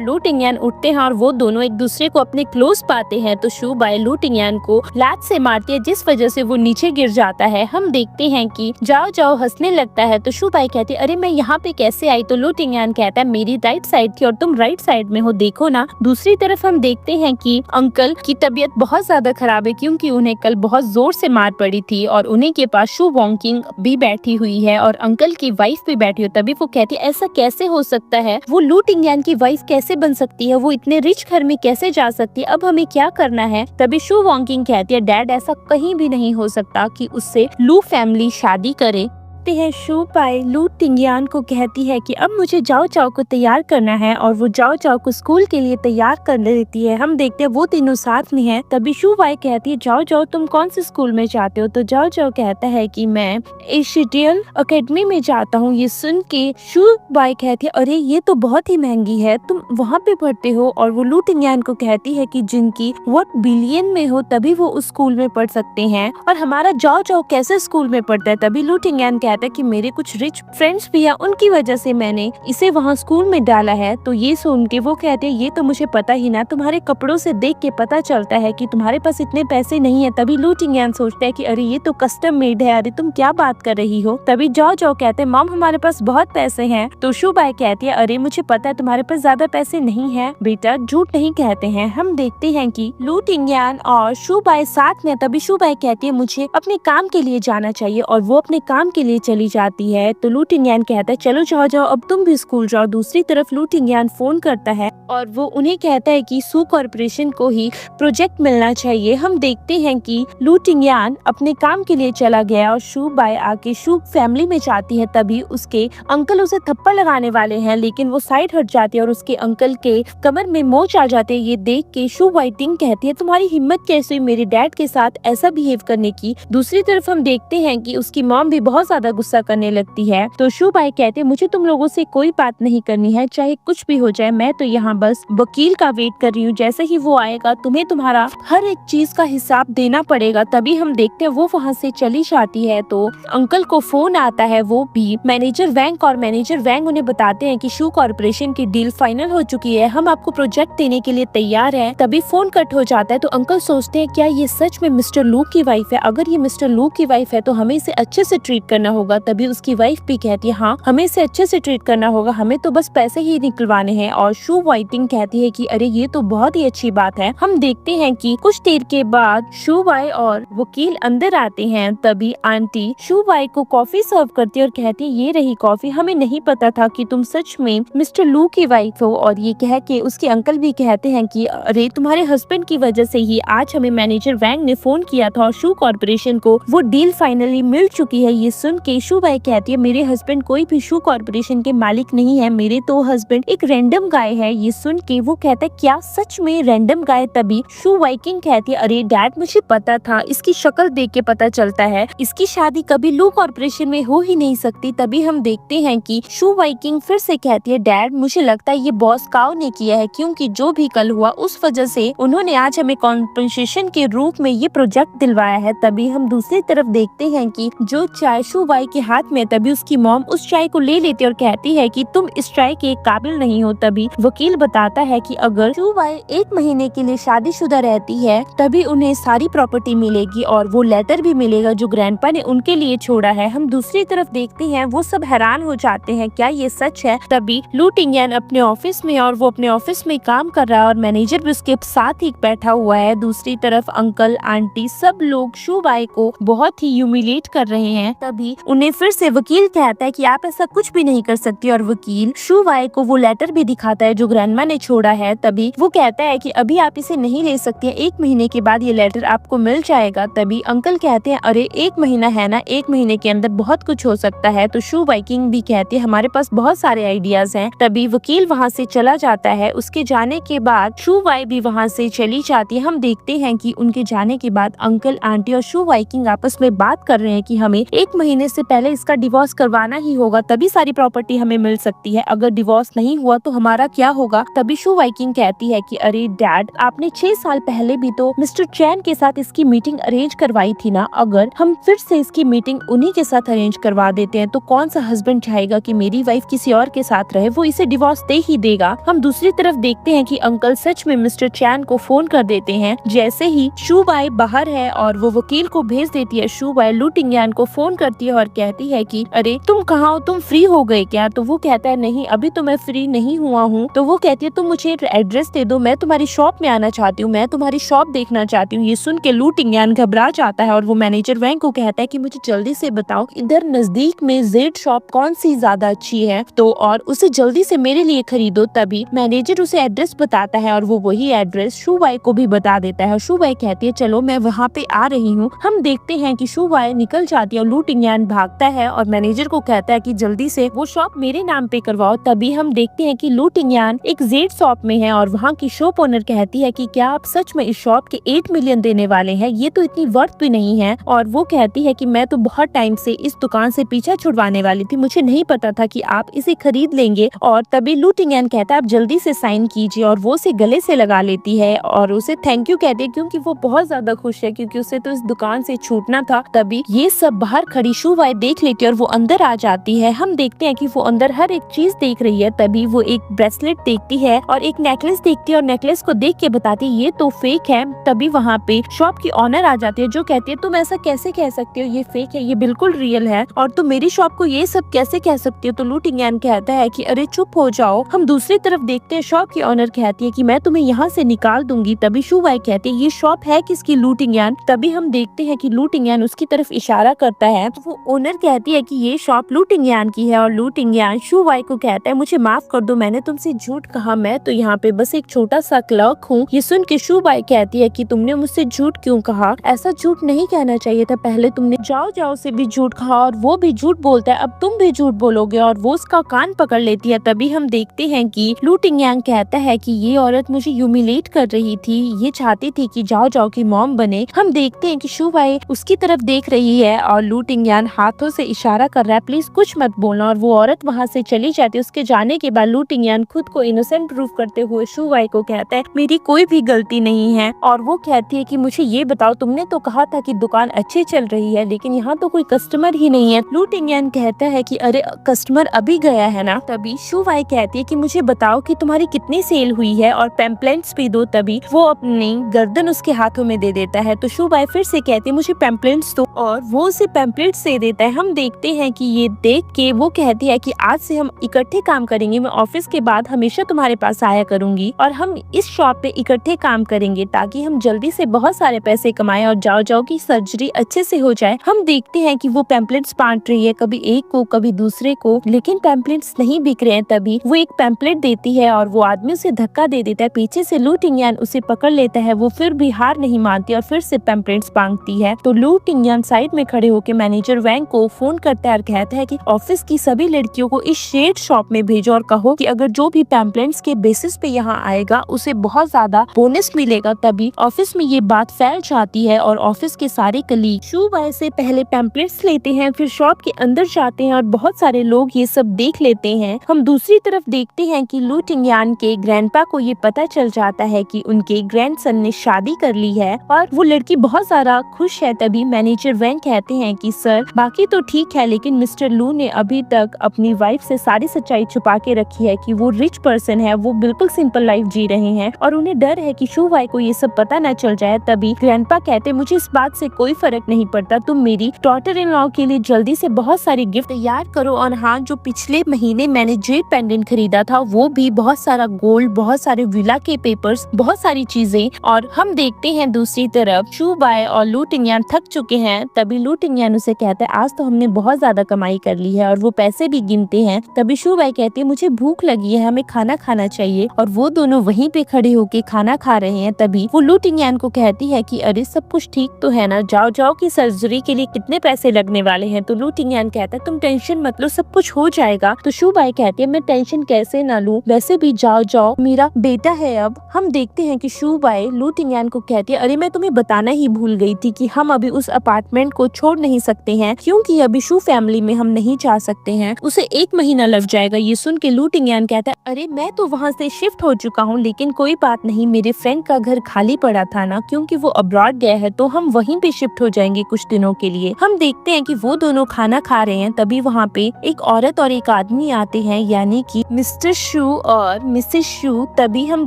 लू टिंगयांग उठते हैं और वो दोनों एक दूसरे को अपने क्लोज पाते हैं। तो शुबाई लू टिंगयांग को लात से मारती है जिस वजह से वो नीचे गिर जाता है। हम देखते हैं कि जाओ जाओ हंसने लगता है। तो शुबाई कहती है अरे मैं यहाँ पे कैसे आई? तो लू टिंगयांग कहता है मेरी राइट साइड थी और तुम राइट साइड में हो, देखो ना। दूसरी तरफ हम देखते हैं कि अंकल की तबीयत बहुत ज्यादा खराब है क्योंकि उन्हें कल बहुत जोर से मार पड़ी थी और उन्हीं के पास शू वॉन्किंग भी बैठी हुई है और अंकल की वाइफ भी बैठी हुई। तभी वो कहती है ऐसा कैसे हो सकता है, वो लू टिंगयांग की वाइफ कैसे बन सकती है, वो इतने रिच घर में कैसे जा सकती है, अब हमें क्या करना है? तभी शू वॉन्किंग कहती है डैड ऐसा कहीं भी नहीं हो सकता कि उससे लू फैमिली शादी करे। है शुबाई लू टिंगयांग को कहती है कि अब मुझे जाओ जाओ को तैयार करना है और वो जाओ जाओ को स्कूल के लिए तैयार कर देती है। हम देखते हैं वो तीनों साथ में हैं। तभी शुबाई कहती है जाओ जाओ तुम कौन से स्कूल में जाते हो? तो जाओ जाओ कहता है कि मैं एशिडियल एकेडमी में जाता हूँ। ये सुन के शुबाई कहती है अरे ये तो बहुत ही महंगी है, तुम वहाँ पे पढ़ते हो? और वो लू टिंगयांग को कहती है कि जिनकी वर्थ बिलियन में हो तभी वो उस स्कूल में पढ़ सकते हैं और हमारा जाओ जाओ कैसे स्कूल में पढ़ता है? तभी लू टिंगयांग कहता है कि मेरे कुछ रिच फ्रेंड्स भी हैं, उनकी वजह से मैंने इसे वहाँ स्कूल में डाला है। तो ये सुन के वो कहते हैं ये तो मुझे पता ही ना, तुम्हारे कपड़ों से देख के पता चलता है कि तुम्हारे पास इतने पैसे नहीं है। तभी लू टिंगयांग सोचता है कि अरे ये तो कस्टम मेड है, अरे तुम क्या बात कर रही हो? तभी जाओ जाओ कहते हैं मॉम हमारे पास बहुत पैसे हैं। तो शुबाई कहती है अरे मुझे पता है तुम्हारे पास ज्यादा पैसे नहीं है बेटा, झूठ नहीं कहते हैं। हम देखते हैं कि लू टिंगयांग और शुबाई साथ में। तभी शुबाई कहती है मुझे अपने काम के लिए जाना चाहिए और वो अपने काम के लिए चली जाती है। तो लू टिंगयान कहता है चलो जाओ जाओ, अब तुम भी स्कूल जाओ। दूसरी तरफ लू टिंगयान फोन करता है और वो उन्हें कहता है कि सू कॉर्पोरेशन को ही प्रोजेक्ट मिलना चाहिए। हम देखते हैं कि लू टिंगयान अपने काम के लिए चला गया और शू बाय आके शू फैमिली में जाती है। तभी उसके अंकल उसे थप्पड़ लगाने वाले हैं, लेकिन वो साइड हट जाती है और उसके अंकल के कमर में मोच आ जाते हैं। ये देख के शू वाइटिंग कहती है तुम्हारी हिम्मत कैसे हुई मेरे डैड के साथ ऐसा बिहेव करने की। दूसरी तरफ हम देखते हैं कि उसकी मॉम भी बहुत ज्यादा गुस्सा करने लगती है। तो शू बाय कहते हैं मुझे तुम लोगों से कोई बात नहीं करनी है, चाहे कुछ भी हो जाए, मैं तो यहाँ बस वकील का वेट कर रही हूँ। जैसे ही वो आएगा तुम्हें तुम्हारा हर एक चीज का हिसाब देना पड़ेगा। तभी हम देखते हैं वो वहाँ से चली जाती है। तो अंकल को फोन आता है, वो भी मैनेजर वैंग, और मैनेजर वैंग उन्हें बताते हैं कि शू कॉर्पोरेशन की डील फाइनल हो चुकी है, हम आपको प्रोजेक्ट देने के लिए तैयार हैं। तभी फोन कट हो जाता है। तो अंकल सोचते हैं क्या ये सच में मिस्टर लू की वाइफ है? अगर ये मिस्टर लू की वाइफ है तो हमें इसे अच्छे से ट्रीट करना होगा। तभी उसकी वाइफ भी कहती है हाँ हमें इसे अच्छे से ट्रीट करना होगा, हमें तो बस पैसे ही निकलवाने हैं। और शू वाइटिंग कहती है कि अरे ये तो बहुत ही अच्छी बात है। हम देखते हैं कि कुछ देर के बाद शू बाय और वकील अंदर आते हैं। तभी आंटी शू बाय को कॉफी सर्व करती है और कहती है ये रही कॉफी, हमें नहीं पता था कि तुम सच में मिस्टर लू की वाइफ हो। और ये कह के उसके अंकल भी कहते हैं कि अरे तुम्हारे हस्बैंड की वजह से ही आज हमें मैनेजर वैंग ने फोन किया था और शू कॉर्पोरेशन को वो डील फाइनली मिल चुकी है। ये सुन के शू बाय कहती है मेरे हस्बैंड कोई भी शू कॉर्पोरेशन के मालिक नहीं है, मेरे तो हस्बैंड एक रैंडम गाय है। ये सुन के वो कहता है क्या सच में रैंडम गाय? तभी शू वाइकिंग कहती है अरे डैड मुझे पता था, इसकी शक्ल देख के पता चलता है इसकी शादी कभी लू कॉर्पोरेशन में हो ही नहीं सकती। तभी हम देखते हैं कि शू वाइकिंग फिर से कहती है डैड मुझे लगता है ये बॉस काओ ने किया है, क्योंकि जो भी कल हुआ उस वजह से उन्होंने आज हमें कॉम्पेंसेशन के रूप में ये प्रोजेक्ट दिलवाया है। तभी हम दूसरी तरफ देखते हैं कि जो चाय शू बाई के हाथ में, तभी उसकी मॉम उस चाय को ले लेती है और कहती है कि तुम इस चाय के काबिल नहीं हो। तभी वकील बताता है कि अगर शू बाई 1 महीने के लिए शादीशुदा रहती है तभी उन्हें सारी प्रॉपर्टी मिलेगी और वो लेटर भी मिलेगा जो ग्रैंडपा ने उनके लिए छोड़ा है। हम दूसरी तरफ देखते हैं वो सब हैरान हो जाते हैं क्या ये सच है? तभी लू टिंगयान अपने ऑफिस में, और वो अपने ऑफिस में काम कर रहा है और मैनेजर भी उसके साथ ही बैठा हुआ है। दूसरी तरफ अंकल आंटी सब लोग शू बाई को बहुत ही ह्यूमिलेट कर रहे हैं। तभी उन्हें फिर से वकील कहता है कि आप ऐसा कुछ भी नहीं कर सकती, और वकील शू बाई को वो लेटर भी दिखाता है जो ग्रैंडमा ने छोड़ा है। तभी वो कहता है कि अभी आप इसे नहीं ले सकती है, 1 महीने के बाद ये लेटर आपको मिल जाएगा। तभी अंकल कहते हैं अरे 1 महीना है ना, 1 महीने के अंदर बहुत कुछ हो सकता है। तो शू वाइकिंग भी कहती है हमारे पास बहुत सारे आइडियाज हैं। तभी वकील वहाँ से चला जाता है। उसके जाने के बाद शू वाई भी वहाँ से चली जाती है। हम देखते हैं कि उनके जाने के बाद अंकल आंटी और शू वाइकिंग आपस में बात कर रहे हैं कि हमें 1 महीने से पहले इसका डिवोर्स करवाना ही होगा, तभी सारी प्रॉपर्टी हमें मिल सकती है, अगर डिवोर्स नहीं हुआ तो हमारा क्या होगा। तभी शू वाइकिंग कहती है कि अरे डैड आपने 6 साल पहले भी तो मिस्टर चैन के साथ इसकी मीटिंग अरेंज करवाई थी ना, अगर हम फिर से इसकी मीटिंग उन्हीं के साथ अरेंज करवा देते हैं तो कौन सा हस्बैंड चाहेगा कि मेरी वाइफ किसी और के साथ रहे, वो इसे डिवोर्स दे ही देगा। हम दूसरी तरफ देखते हैं कि अंकल सच में मिस्टर चैन को फोन कर देते हैं। जैसे ही शू बाई बाहर है और वो वकील को भेज देती है, शू बाई लू टिंगयान को फोन करती है और कहती है कि अरे तुम कहाँ हो, तुम फ्री हो गए क्या? तो वो कहता है नहीं अभी तो मैं फ्री नहीं हुआ हूँ। तो वो कहती है तुम मुझे एड्रेस दे दो, मैं तुम्हारी शॉप में आना चाहती हूँ, मैं तुम्हारी शॉप देखना चाहती हूँ। ये सुन के लू टिंगयान घबरा जाता है और वो मैनेजर वैंग को कहता है कि मुझे जल्दी से बताओ इधर नजदीक में जेड शॉप कौन सी ज्यादा अच्छी है, तो और उसे जल्दी से मेरे लिए खरीदो। तभी मैनेजर उसे एड्रेस बताता है और वो वही एड्रेस शू बाई को भी बता देता है। शू बाई कहती है चलो मैं वहाँ पे आ रही हूँ। हम देखते हैं कि शू बाई निकल जाती है और लू टिंगयान भागता है और मैनेजर को कहता है कि जल्दी से वो शॉप मेरे नाम पे करवाओ। तभी हम देखते हैं कि लू टिंगयान एक जेड शॉप में है और वहाँ की शॉप ओनर कहती है कि क्या आप सच में इस शॉप के 8 मिलियन देने वाले हैं, ये तो इतनी वर्थ भी नहीं है। और वो कहती है कि मैं तो बहुत टाइम से इस दुकान से पीछा छुड़वाने वाली थी, मुझे नहीं पता था कि आप इसे खरीद लेंगे। और तभी लू टिंगयान कहता है आप जल्दी से साइन कीजिए और वो उसे गले से लगा लेती है और उसे थैंक यू कहती है क्योंकि वो बहुत ज्यादा खुश है क्योंकि उसे तो इस दुकान से छूटना था। तभी ये सब बाहर खड़ी शू बाई देख लेती है और वो अंदर आ जाती है। हम देखते हैं कि वो अंदर हर एक चीज देख रही है। तभी वो एक ब्रेसलेट देखती है और एक नेकलेस देखती है और नेकलेस को देख के बताती है ये तो फेक है। तभी वहाँ पे शॉप की ऑनर आ जाती है जो कहती है तुम ऐसा कैसे कह सकते हो, ये फेक है, ये बिल्कुल रियल है और तुम मेरी शॉप को ये सब कैसे कह सकती हो। तो लू टिंगयान कहता है कि अरे चुप हो जाओ। हम दूसरी तरफ देखते हैं शॉप की ऑनर कहती है कि मैं तुम्हें यहाँ से निकाल दूंगी। तभी शू बाई कहती है ये शॉप है किसकी लू टिंगयान। तभी हम देखते हैं कि लू टिंगयान उसकी तरफ इशारा करता है तो वो ओनर कहती है कि ये शॉप लू टिंगयान की है और लू टिंगयान शू वाई को कहता है मुझे माफ कर दो, मैंने तुमसे झूठ कहा, मैं तो यहाँ पे बस एक छोटा सा क्लर्क हूँ। ये सुन के शू वाई कहती है कि तुमने मुझसे झूठ क्यों कहा, ऐसा झूठ नहीं कहना चाहिए था, पहले तुमने जाओ जाओ से भी झूठ कहा और वो भी झूठ बोलता है, अब तुम भी झूठ बोलोगे, और वो उसका कान पकड़ लेती है। तभी हम देखते हैं कि लू टिंगयान कहता है कि ये औरत मुझे ह्यूमिलेट कर रही थी, ये चाहती थी कि जाओ जाओ की मॉम बने। हम देखते हैं कि शू वाई उसकी तरफ देख रही है और लू टिंगयान हाथों से इशारा कर रहा है प्लीज कुछ मत बोलना, और वो औरत वहाँ से चली जाती है। उसके जाने के बाद लू टिंगयान खुद को इनोसेंट प्रूव करते हुए शू वाई को कहता है मेरी कोई भी गलती नहीं है, और वो कहती है कि मुझे ये बताओ तुमने तो कहा था कि दुकान अच्छी चल रही है लेकिन यहाँ तो कोई कस्टमर ही नहीं है। लू टिंगयान कहता है कि अरे कस्टमर अभी गया है ना। तभी शू वाई कहती है कि मुझे बताओ कि तुम्हारी कितनी सेल हुई है और पैम्पलेट्स भी दो। तभी वो अपनी गर्दन उसके हाथों में दे देता है। तो शू वाई फिर से कहती है मुझे पैम्पलेट्स दो, और वो उसे पैम्पलेट्स दे देता है। हम देखते हैं कि ये देख के वो कहती है कि आज से हम इकट्ठे काम करेंगे, मैं ऑफिस के बाद हमेशा तुम्हारे पास आया करूंगी और हम इस शॉप पे इकट्ठे काम करेंगे ताकि हम जल्दी से बहुत सारे पैसे कमाएं और जाओ जाओ की सर्जरी अच्छे से हो जाए। हम देखते हैं कि वो पैम्पलेट्स बांट रही है, कभी एक को कभी दूसरे को, लेकिन पैम्पलेट्स नहीं बिक रहे हैं। तभी वो एक पैम्पलेट देती है और वो आदमी उसे धक्का दे देता है, पीछे से लू टिंगयान उसे पकड़ लेता है। वो फिर भी हार नहीं मानती और फिर से पैम्पलेट्स मांगती है। तो लू टिंगयान साइड में खड़े होकर मैनेजर वैंग को फोन करता है और कहता है कि ऑफिस की सभी लड़कियों को इस शेड शॉप में भेजो और कहो कि अगर जो भी पैम्पलेट्स के बेसिस पे यहाँ आएगा उसे बहुत ज्यादा बोनस मिलेगा। तभी ऑफिस में ये बात फैल जाती है और ऑफिस के सारे कलीग शू वाई से पहले पैम्पलेट्स लेते हैं, फिर शॉप के अंदर जाते हैं और बहुत सारे लोग ये सब देख लेते हैं। हम दूसरी तरफ देखते हैं कि लू टिंगयान के ग्रैंडपा को ये पता चल जाता है कि उनके ग्रैंडसन ने शादी कर ली है और वो लड़की बहुत ज्यादा खुश है। तभी मैनेजर वैंग कहते हैं कि सर बाकी तो ठीक है लेकिन मिस्टर लू ने अभी तक अपनी वाइफ से सारी सच्चाई छुपा के रखी है कि वो रिच पर्सन है, वो बिल्कुल सिंपल लाइफ जी रहे हैं और उन्हें डर है कि शू वाई को ये सब पता न चल जाए। तभी ग्रैंडपा कहते मुझे इस बात से कोई फर्क नहीं पड़ता, तुम मेरी डॉटर इन लॉ के लिए जल्दी से बहुत सारी गिफ्ट तैयार करो। और हाँ, जो पिछले महीने मैंने जेड पेंडेंट खरीदा था वो भी बहुत सारा गोल्ड, बहुत सारे विला के पेपर्स, बहुत सारी चीजें। और हम देखते हैं दूसरी तरफ शू वाई और लू टिंगयान थक चुके हैं। तभी लू टिंगयान उसे कहता है आज तो हमने बहुत ज्यादा कमाई कर ली है, और वो पैसे भी गिनते हैं। तभी शू वाई कहती है मुझे भूख लगी है, हमें खाना खाना चाहिए, और वो दोनों वहीं पे खड़े होके खाना खा रहे हैं। तभी वो लू टिंगयान को कहती है कि अरे सब कुछ ठीक तो है ना, जाओ जाओ की सर्जरी के लिए कितने पैसे लगने वाले हैं। तो लू टिंगयान कहता है तुम टेंशन मत लो, सब कुछ हो जाएगा। तो शू वाई कहती है मैं टेंशन कैसे ना लूं, वैसे भी जाओ जाओ मेरा बेटा है। अब हम देखते हैं कि शू वाई लू टिंगयान को कहती है अरे मैं तुम्हें बताना ही भूल गई थी कि हम अभी उस अपार्टमेंट को छोड़ नहीं सकते हैं क्योंकि अभी शू फैमिली में हम नहीं जा सकते हैं, उसे 1 महीना लग जाएगा। ये सुन के लू टिंगयान कहता है अरे मैं तो वहाँ से शिफ्ट हो चुका हूँ, लेकिन कोई बात नहीं, मेरे फ्रेंड का घर खाली पड़ा था ना, क्योंकि वो अब्रॉड गया है तो हम वहीं पे शिफ्ट हो जाएंगे कुछ दिनों के लिए। हम देखते हैं कि वो दोनों खाना खा रहे हैं। तभी वहाँ पे एक औरत और एक आदमी आते हैं, यानी कि मिस्टर शू और मिसेस शू। तभी हम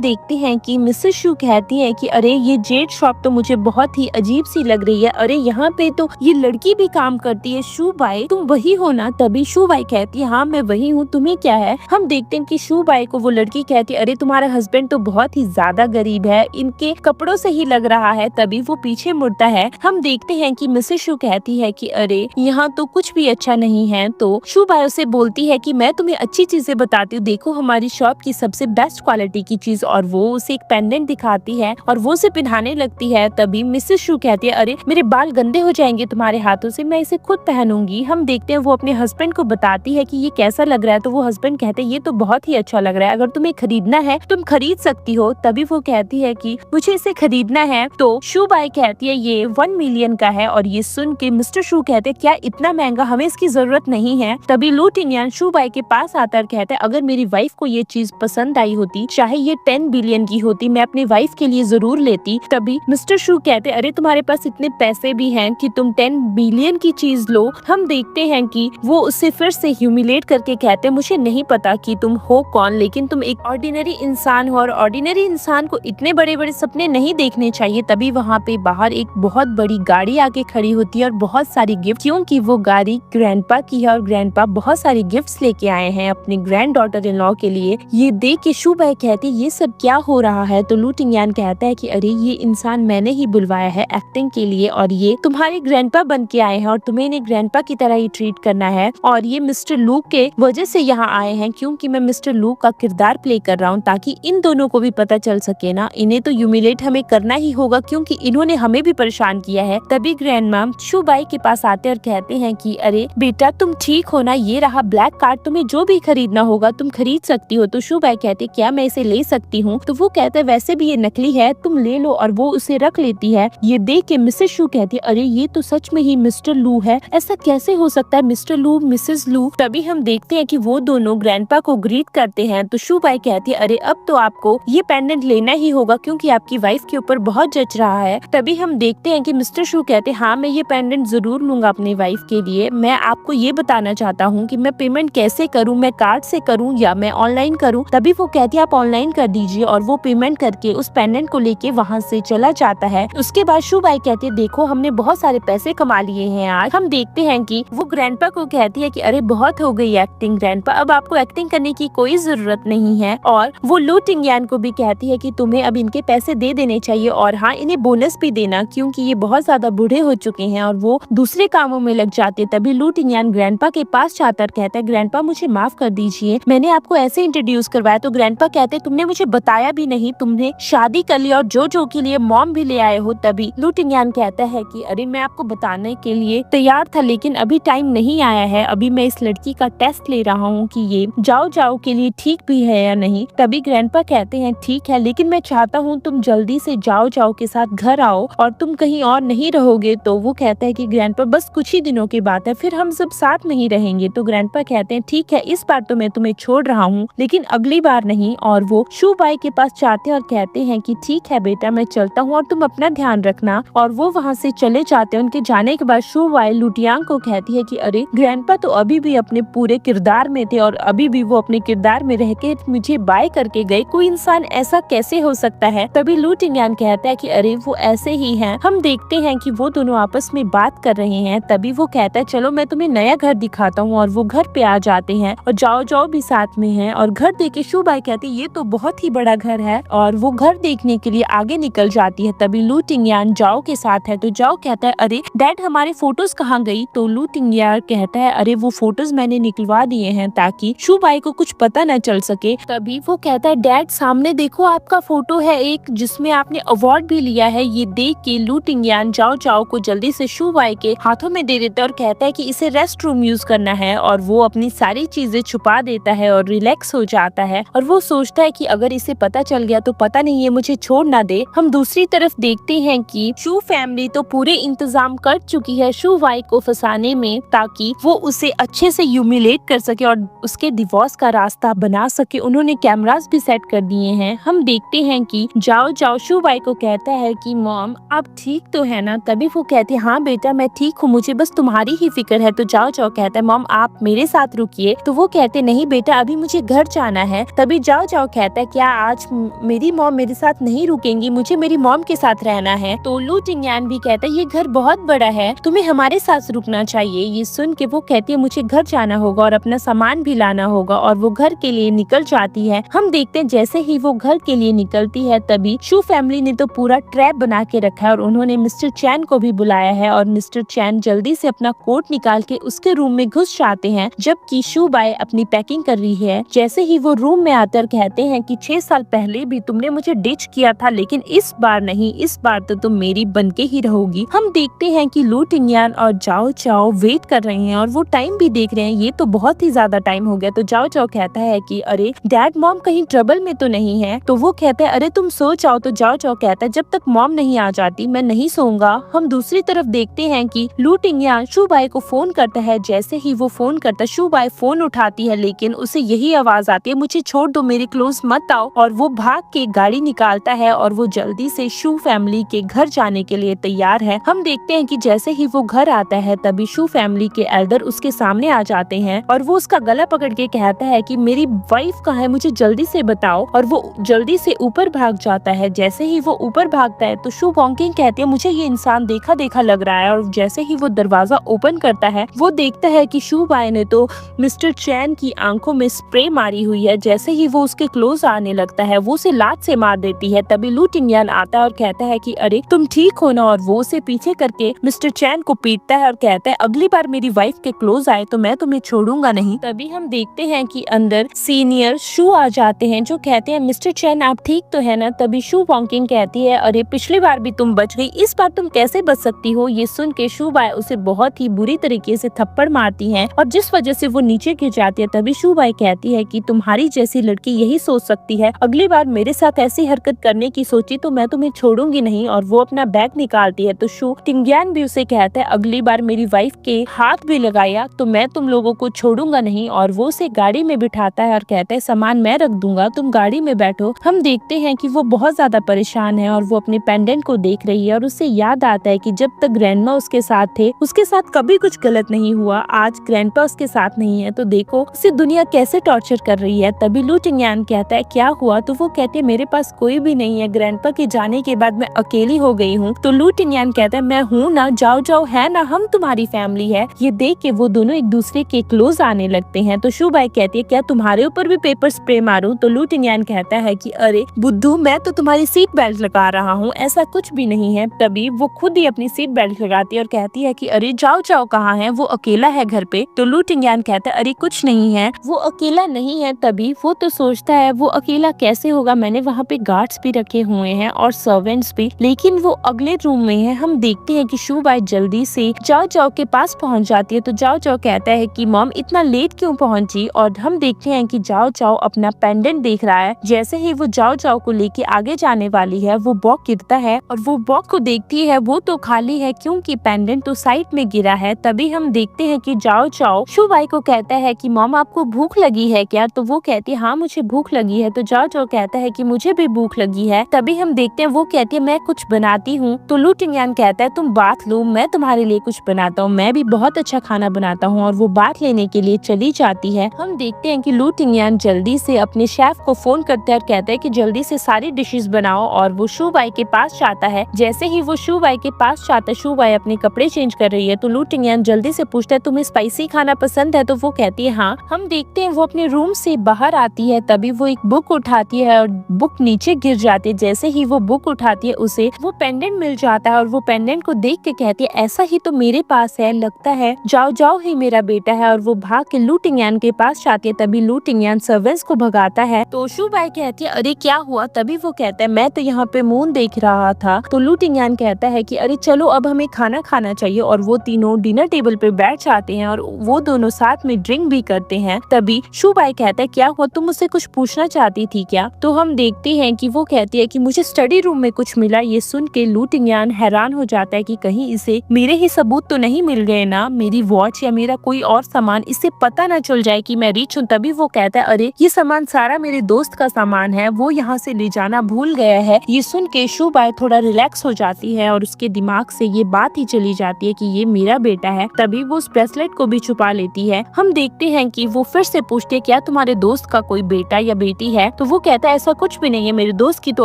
देखते हैं कि मिसेस शू कहती है कि अरे ये जेड शॉप तो मुझे बहुत ही अजीब सी लग रही है, अरे यहाँ पे तो ये लड़की भी काम करती है, शू वाई तुम वही हो ना। तभी शू वाई कहती है हाँ मैं वही हूँ, तुम्हें क्या है। हम देखते हैं कि शू वाई को वो लड़की कहती है अरे तुम्हारा हस्बैंड तो बहुत ही ज्यादा गरीब है, इनके कपड़ों से ही लग रहा है। तभी वो पीछे मुड़ता है। हम देखते हैं कि मिसेस शू कहती है कि अरे यहाँ तो कुछ भी अच्छा नहीं है। तो शू वाई उसे बोलती है कि मैं तुम्हें अच्छी चीजें बताती हूँ, देखो हमारी शॉप की सबसे बेस्ट क्वालिटी की चीज, और वो उसे एक पेंडेंट दिखाती है और वो उसे पहनाने लगती है। तभी मिसेस शू कहती है अरे मेरे बाल गंदे हो जाएंगे तुम्हारे हाथों से, मैं इसे खुद पहनूंगी। हम देखते हैं वो अपने हस्बैंड को बताती है कि ये कैसा लग रहा है। तो वो हस्बैंड कहते हैं ये तो बहुत ही अच्छा लग रहा है, अगर तुम्हें खरीदना है तुम खरीद सकती हो। तभी वो कहती है कि मुझे इसे खरीदना है। तो शू वाई कहती है ये 1 मिलियन का है, और ये सुन के मिस्टर शू कहते हैं क्या इतना महंगा, हमें इसकी जरूरत नहीं है। तभी लू टिंगयान शू वाई के पास आता है, कहता है अगर मेरी वाइफ को ये चीज पसंद आई होती, चाहे ये 10 बिलियन की होती, मैं अपनी वाइफ के लिए जरूर लेती। तभी मिस्टर शू कहते अरे तुम्हारे पास इतने पैसे भी हैं कि तुम 10 बिलियन की चीज लो। हम देखते हैं कि वो उससे फिर से ह्यूमिलेट करके कहते मुझे नहीं पता कि तुम हो कौन, लेकिन तुम एक ऑर्डिनरी इंसान हो और ऑर्डिनरी इंसान को इतने बड़े बड़े सपने नहीं देखने चाहिए। तभी वहाँ पे बाहर एक बहुत बड़ी गाड़ी आके खड़ी होती है और बहुत सारी गिफ्ट, क्योंकि वो गाड़ी ग्रैंडपा की है और ग्रैंडपा बहुत सारी गिफ्ट्स लेके आए हैं अपनी ग्रैंड डॉटर इन लॉ के लिए। ये देख के शू वाई कहती ये सब क्या हो रहा है। तो लू टिंगयान कहता है कि अरे ये इंसान मैंने ही बुलवाया है एक्टिंग के लिए, और ये तुम्हारे ग्रैंडपा बन के आए हैं और तुम्हें इन्हें इन्हें ग्रैंडपा की तरह ही ट्रीट करना है और ये मिस्टर लू के वजह से यहाँ आए हैं क्योंकि मैं मिस्टर लू का किरदार प्ले कर रहा हूँ, ताकि इन दोनों को भी पता चल सके ना, इन्हें तो ह्यूमिलेट हमें करना ही होगा क्योंकि इन्होंने हमें भी परेशान किया है। तभी ग्रैंड मॉम शू बाई के पास आते और कहते हैं कि अरे बेटा तुम ठीक हो ना, ये रहा ब्लैक कार्ड, तुम्हें जो भी खरीदना होगा तुम खरीद सकती हो। तो शू बाई कहते क्या मैं इसे ले सकती हूँ? तो वो कहते वैसे भी ये नकली है, तुम ले लो, और वो उसे रख लेती है। ये देख के मिसेस शू कहती है अरे ये तो सच में ही मिस्टर लू है, ऐसा कैसे हो सकता है मिस्टर लू मिसेस लू। तभी हम देखते हैं कि वो दोनों ग्रैंडपा को ग्रीट करते हैं। तो शू बाई कहती है अरे अब तो आपको ये पेंडेंट लेना ही होगा क्योंकि आपकी वाइफ के ऊपर बहुत जच रहा है। तभी हम देखते हैं कि मिस्टर शू कहते हैं हाँ मैं ये पेंडेंट जरूर लूंगा अपनी वाइफ के लिए। मैं आपको ये बताना चाहता हूँ कि मैं पेमेंट कैसे करूँ, मैं कार्ड से करूँ या मैं ऑनलाइन करूँ? तभी वो कहती है आप ऑनलाइन कर दीजिए, और वो पेमेंट करके उस पेंडेंट को लेके वहाँ से चला जाता है। उसके बाद शू बाई कहती है देखो हमने बहुत सारे पैसे कमा लिए हैं आज। हम देखते हैं कि वो ग्रैंडपा को कहती है कि अरे बहुत हो गई एक्टिंग ग्रैंडपा, अब आपको एक्टिंग करने की कोई जरूरत नहीं है। और वो लू टिंगयान को भी कहती है कि तुम्हें अब इनके पैसे दे देने चाहिए और हाँ इन्हें बोनस भी देना क्योंकि ये बहुत ज्यादा बूढ़े हो चुके हैं और वो दूसरे कामों में लग जाते। तभी लू टिंगयान ग्रैंडपा के पास जाता और कहता है ग्रैंडपा मुझे माफ कर दीजिए, मैंने आपको ऐसे इंट्रोड्यूस करवाया। तो ग्रैंडपा कहते तुमने मुझे बताया भी नहीं, तुमने शादी कर ली और जो के लिए मॉम भी ले आए हो। तभी लू टिंगयान कहता है कि अरे मैं आपको बताने के लिए तैयार था लेकिन अभी टाइम नहीं आया है, अभी मैं इस लड़की का टेस्ट ले रहा हूँ कि ये जाओ के लिए ठीक भी है या नहीं। तभी ग्रैंडपा कहते हैं ठीक है लेकिन मैं चाहता हूँ तुम जल्दी से जाओ के साथ घर आओ और तुम कहीं और नहीं रहोगे। तो वो कहता है कि ग्रैंडपा बस कुछ ही दिनों की बात है, फिर हम सब साथ में ही रहेंगे। तो ग्रैंडपा कहते हैं ठीक है इस बार तो मैं तुम्हें छोड़ रहा हूँ लेकिन अगली बार नहीं। और वो शू बाई के पास जाते हैं और कहते हैं कि ठीक है बेटा मैं चलता हूँ और तुम अपना ध्यान रखना। और वो वहाँ से चले जाते हैं। उनके जाने के बाद शू बाई लुटियांग को कहती है कि अरे ग्रैंडपा तो अभी भी अपने पूरे किरदार में थे और अभी भी वो अपने किरदार में रह के मुझे बाय करके गए, कोई इंसान ऐसा कैसे हो सकता है? तभी लू टिंगयान कहता है कि अरे वो ऐसे ही हैं। हम देखते हैं कि वो दोनों आपस में बात कर रहे हैं। तभी वो कहता है चलो मैं तुम्हें नया घर दिखाता हूँ, और वो घर पे आ जाते हैं और जाओ भी साथ में है। और घर देख के शू बाई कहती है ये तो बहुत ही बड़ा घर है, और वो घर देखने के लिए आगे निकल जाती है। तभी लू टिंगयान जाओ के साथ है। तो जाओ कहता है अरे डैड हमारे फोटोज कहाँ गई? तो लू टिंगयान कहता है अरे वो फोटोज मैंने निकलवा दिए हैं ताकि शू बाई को कुछ पता न चल सके। तभी वो कहता है डैड सामने देखो आपका फोटो है एक जिसमें आपने अवार्ड भी लिया है। ये देख के लू टिंगयान जाओ को जल्दी से शू बाई के हाथों में दे देता है और कहता है कि इसे रेस्ट रूम यूज करना है। और वो अपनी सारी चीजें छुपा देता है और रिलैक्स हो जाता है। और वो सोचता है कि अगर इसे पता चल गया तो पता नहीं ये मुझे छोड़ ना दे। हम दूसरी तरफ देखते हैं कि शू फैमिली तो पूरे इंतजाम कर चुकी है शू बाई को फंसाने में ताकि वो उसे अच्छे से ह्यूमिलेट कर सके और उसके डिवोर्स का रास्ता बना सके। उन्होंने कैमरास भी सेट कर दिए हैं। हम देखते हैं कि जाओ शू बाई को कहता है कि मॉम आप ठीक तो है ना? तभी वो कहती है हाँ बेटा मैं ठीक हूँ, मुझे बस तुम्हारी ही फिक्र है। तो जाओ कहता है मॉम आप मेरे साथ रुकिए। तो वो कहते नहीं बेटा अभी मुझे घर जाना है। तभी जाओ कहता है क्या आज मेरी मॉम मेरे साथ नहीं रुकेंगी? मुझे मेरी मॉम के साथ रहना है। तो लू टिंगयान भी कहता है ये घर बहुत बड़ा है, तुम्हें हमारे साथ रुकना चाहिए। ये सुन के वो कहती है मुझे घर जाना होगा और अपना सामान भी लाना होगा, और वो घर के लिए निकल जाती है। हम देखते हैं जैसे ही वो घर के लिए निकलती है तभी शू फैमिली ने तो पूरा ट्रैप बना के रखा है और उन्होंने मिस्टर चैन को भी बुलाया है। और मिस्टर चैन जल्दी से अपना कोट निकाल के उसके रूम में घुस जाते हैं जबकि शू बाई अपनी पैकिंग कर रही है। जैसे ही वो रूम में आकर कहते हैं कि 6 साल पहले भी तुमने मुझे डिच किया था लेकिन इस बार नहीं, इस बार तो तुम मेरी बनके ही रहोगी। हम देखते हैं कि लू टिंगयान और जाओ वेट कर रहे हैं और वो टाइम भी देख रहे हैं, ये तो बहुत ही ज्यादा टाइम हो गया। तो जाओ कहता है कि अरे डैड मॉम कहीं ट्रबल में तो नहीं है? तो वो कहते हैं अरे तुम सो जाओ। तो जाओ कहता है जब तक मॉम नहीं आ जाती मैं नहीं सोऊंगा। हम दूसरी तरफ देखते हैं कि लू टिंगयान शू बाई को फोन करता है। जैसे ही वो फोन करता है शू बाई फोन उठाती है लेकिन उसे यही आवाज आती है मुझे छोड़ दो, मेरे क्लोज मत आओ। और वो भाग के गाड़ी निकालता है और वो जल्दी से शू फैमिली के घर जाने के लिए तैयार है। हम देखते हैं कि जैसे ही वो घर आता है तभी शू फैमिली के एल्डर उसके सामने आ जाते हैं और वो उसका गला पकड़ के कहता है कि मेरी वाइफ कहाँ है, मुझे जल्दी से बताओ। और वो जल्दी से ऊपर भाग जाता है। जैसे ही वो ऊपर भागता है तो शू वॉन्किंग कहती है मुझे ये इंसान देखा लग रहा है। और जैसे ही वो दरवाजा ओपन करता है वो देखता है कि शू बाई ने तो मिस्टर चैन की आंखों में स्प्रे मारी हुई है। जैसे ही वो उसके क्लोज आने लगता है वो उसे लात से मार देती है। तभी लू टिंगयान आता है और कहता है कि अरे तुम ठीक हो ना? और वो उसे पीछे करके मिस्टर चैन को पीटता है और कहता है अगली बार मेरी वाइफ के क्लोज आए तो मैं तुम्हें छोड़ूंगा नहीं। तभी हम देखते हैं कि अंदर सीनियर शू आ जाते हैं जो कहते हैं मिस्टर चैन आप ठीक तो है ना। तभी शू वॉकिंग कहती है अरे पिछली बार भी तुम बच गई, इस बार तुम कैसे बच सकती हो। ये सुन के शू बाई उसे बहुत ही बुरी तरीके से थप्पड़ मारती है और जिस वजह से वो नीचे गिर जाती है। तभी शू बाई कहती है कि तुम्हारी जैसी लड़की यही सोच सकती है, अगली बार मेरे साथ ऐसी हरकत करने की सोची तो मैं तुम्हें छोड़ूंगी नहीं। और वो अपना बैग निकालती है तो शू टिंग्यान भी उसे कहता है अगली बार मेरी वाइफ के हाथ भी लगाया तो मैं तुम लोगों को छोड़ूंगा नहीं। और वो उसे गाड़ी में बिठाता है और कहता है सामान मैं रख दूंगा, तुम गाड़ी में बैठो। हम देखते हैं कि वो बहुत ज्यादा परेशान है और वो अपने पेंडेंट को देख रही है और उसे याद आता है कि जब तक ग्रैंडमा उसके साथ थे उसके साथ कभी कुछ गलत नहीं हुआ, आज ग्रैंडपा उसके साथ नहीं है तो देखो उसे दुनिया कैसे टॉर्चर कर रही है। तभी लू टिंग्यान कहता है क्या हुआ, तो वो कहते हैं मेरे पास कोई भी नहीं है, ग्रैंडपा के जाने के बाद मैं अकेली हो गई हूँ। तो लू टिंग्यान कहता है मैं हूँ ना, जाओ जाओ है ना, हम तुम्हारी फैमिली है। ये देख के वो दोनों एक दूसरे के क्लोज आने लगते हैं। तो शू बाई कहती है क्या तुम्हारे ऊपर भी पेपर स्प्रे मारूं। तो लू टिंग्यान कहता है कि अरे बुद्धू मैं तो तुम्हारी सीट बेल्ट लगा रहा हूँ, ऐसा कुछ भी नहीं है। तभी वो खुद ही अपनी सीट बेल्ट लगाती है और कहती है कि अरे जाओ जाओ कहाँ है, वो अकेला है घर पे। तो लू टिंग्यान कहता है अरे कुछ नहीं है, वो अकेला नहीं है। तभी वो तो सोचता है वो अकेला कैसे होगा, मैंने वहाँ पे गार्ड्स भी रखे हुए हैं और सर्वेंट्स भी, लेकिन वो अगले रूम में है। हम देखते हैं कि शू बाई जल्दी से जाओ जाओ के पास पहुँच जाती है। तो जाओ जाओ कहता है कि मॉम इतना लेट क्यों पहुँची। और हम देखते हैं कि जाओ जाओ अपना पेंडेंट देख रहा है। जैसे ही वो जाओ जाओ को लेके आगे जाने वाली है वो बॉक्स गिरता है और वो बॉक्स को देखती है वो तो खाली है क्योंकि पेंडेंट तो साइड में गिरा है। तभी हम देखते हैं कि जाओ जाओ शू बाई को कहता है कि मॉम आपको भूख लगी है क्या। तो वो कहती है हाँ मुझे भूख लगी है। तो जाओ जाओ कहता है कि मुझे भी भूख लगी है। तभी हम देखते हैं वो कहती है मैं कुछ बनाती हूँ। तो लू टिंग्यान कहता है तुम बात लो, मैं तुम्हारे लिए कुछ बनाता हूँ, मैं भी बहुत अच्छा खाना बनाता हूँ। और वो बात लेने के लिए चली जाती है। हम देखते हैं कि लू टिंग्यान जल्दी से अपने शेफ को फोन करता है और कहता है कि जल्दी से सारी डिशेस बनाओ। और वो शू बाई के पास जाता है। जैसे ही वो शू बाई के पास जाता है, शू बाई अपने कपड़े चेंज कर रही है। तो लू टिंग्यान जल्दी से पूछता है तुम्हें स्पाइसी खाना पसंद है। तो वो कहती है हाँ। हम देखते हैं वो अपने रूम से बाहर आती है। तभी वो एक बुक उठाती है और बुक नीचे गिर जाती है। जैसे ही वो बुक उठाती है उसे वो पेंडेंट मिल जाता है और वो पेंडेंट को देख के कहती है ऐसा ही तो मेरे पास है, लगता है जाओ जाओ ही मेरा बेटा है। और वो भाग के लू टिंग्यान के पास जाती है। तभी लू टिंग्यान सर्वेंट्स को भगाता है। तो शू बाई कहती है अरे क्या हुआ। तभी वो कहता है मैं तो यहाँ पे मून देख रहा था। तो लू टिंग्यान कहता है कि अरे चलो अब हमें खाना खाना चाहिए। और वो तीनों डिनर टेबल पे बैठ जाते हैं और वो दोनों साथ में ड्रिंक भी करते हैं। तभी शू बाई कहता है क्या हुआ, तुम मुझसे कुछ पूछना चाहती थी क्या। तो हम देखते हैं कि वो कहती है कि मुझे स्टडी रूम में कुछ मिला। ये सुन के लू टिंग्यान हैरान हो जाता है कि कहीं इसे मेरे ही सबूत तो नहीं मिल गए ना, मेरी वॉच या मेरा कोई और सामान, इससे पता न चल जाए कि मैं रिच हूँ। तभी वो कहता है अरे ये सामान सारा मेरे दोस्त का सामान है, वो यहाँ से ले जाना भूल गया है। ये सुन के शू बाई थोड़ा रिलैक्स हो जाती है और उसके दिमाग से ये बात ही चली जाती है कि ये मेरा बेटा है। तभी वो उस ब्रेसलेट को भी छुपा लेती है। हम देखते हैं कि वो फिर से पूछती है क्या तुम्हारे दोस्त का कोई बेटा या बेटी है। तो वो कहता है ऐसा कुछ भी नहीं है, मेरे दोस्त की तो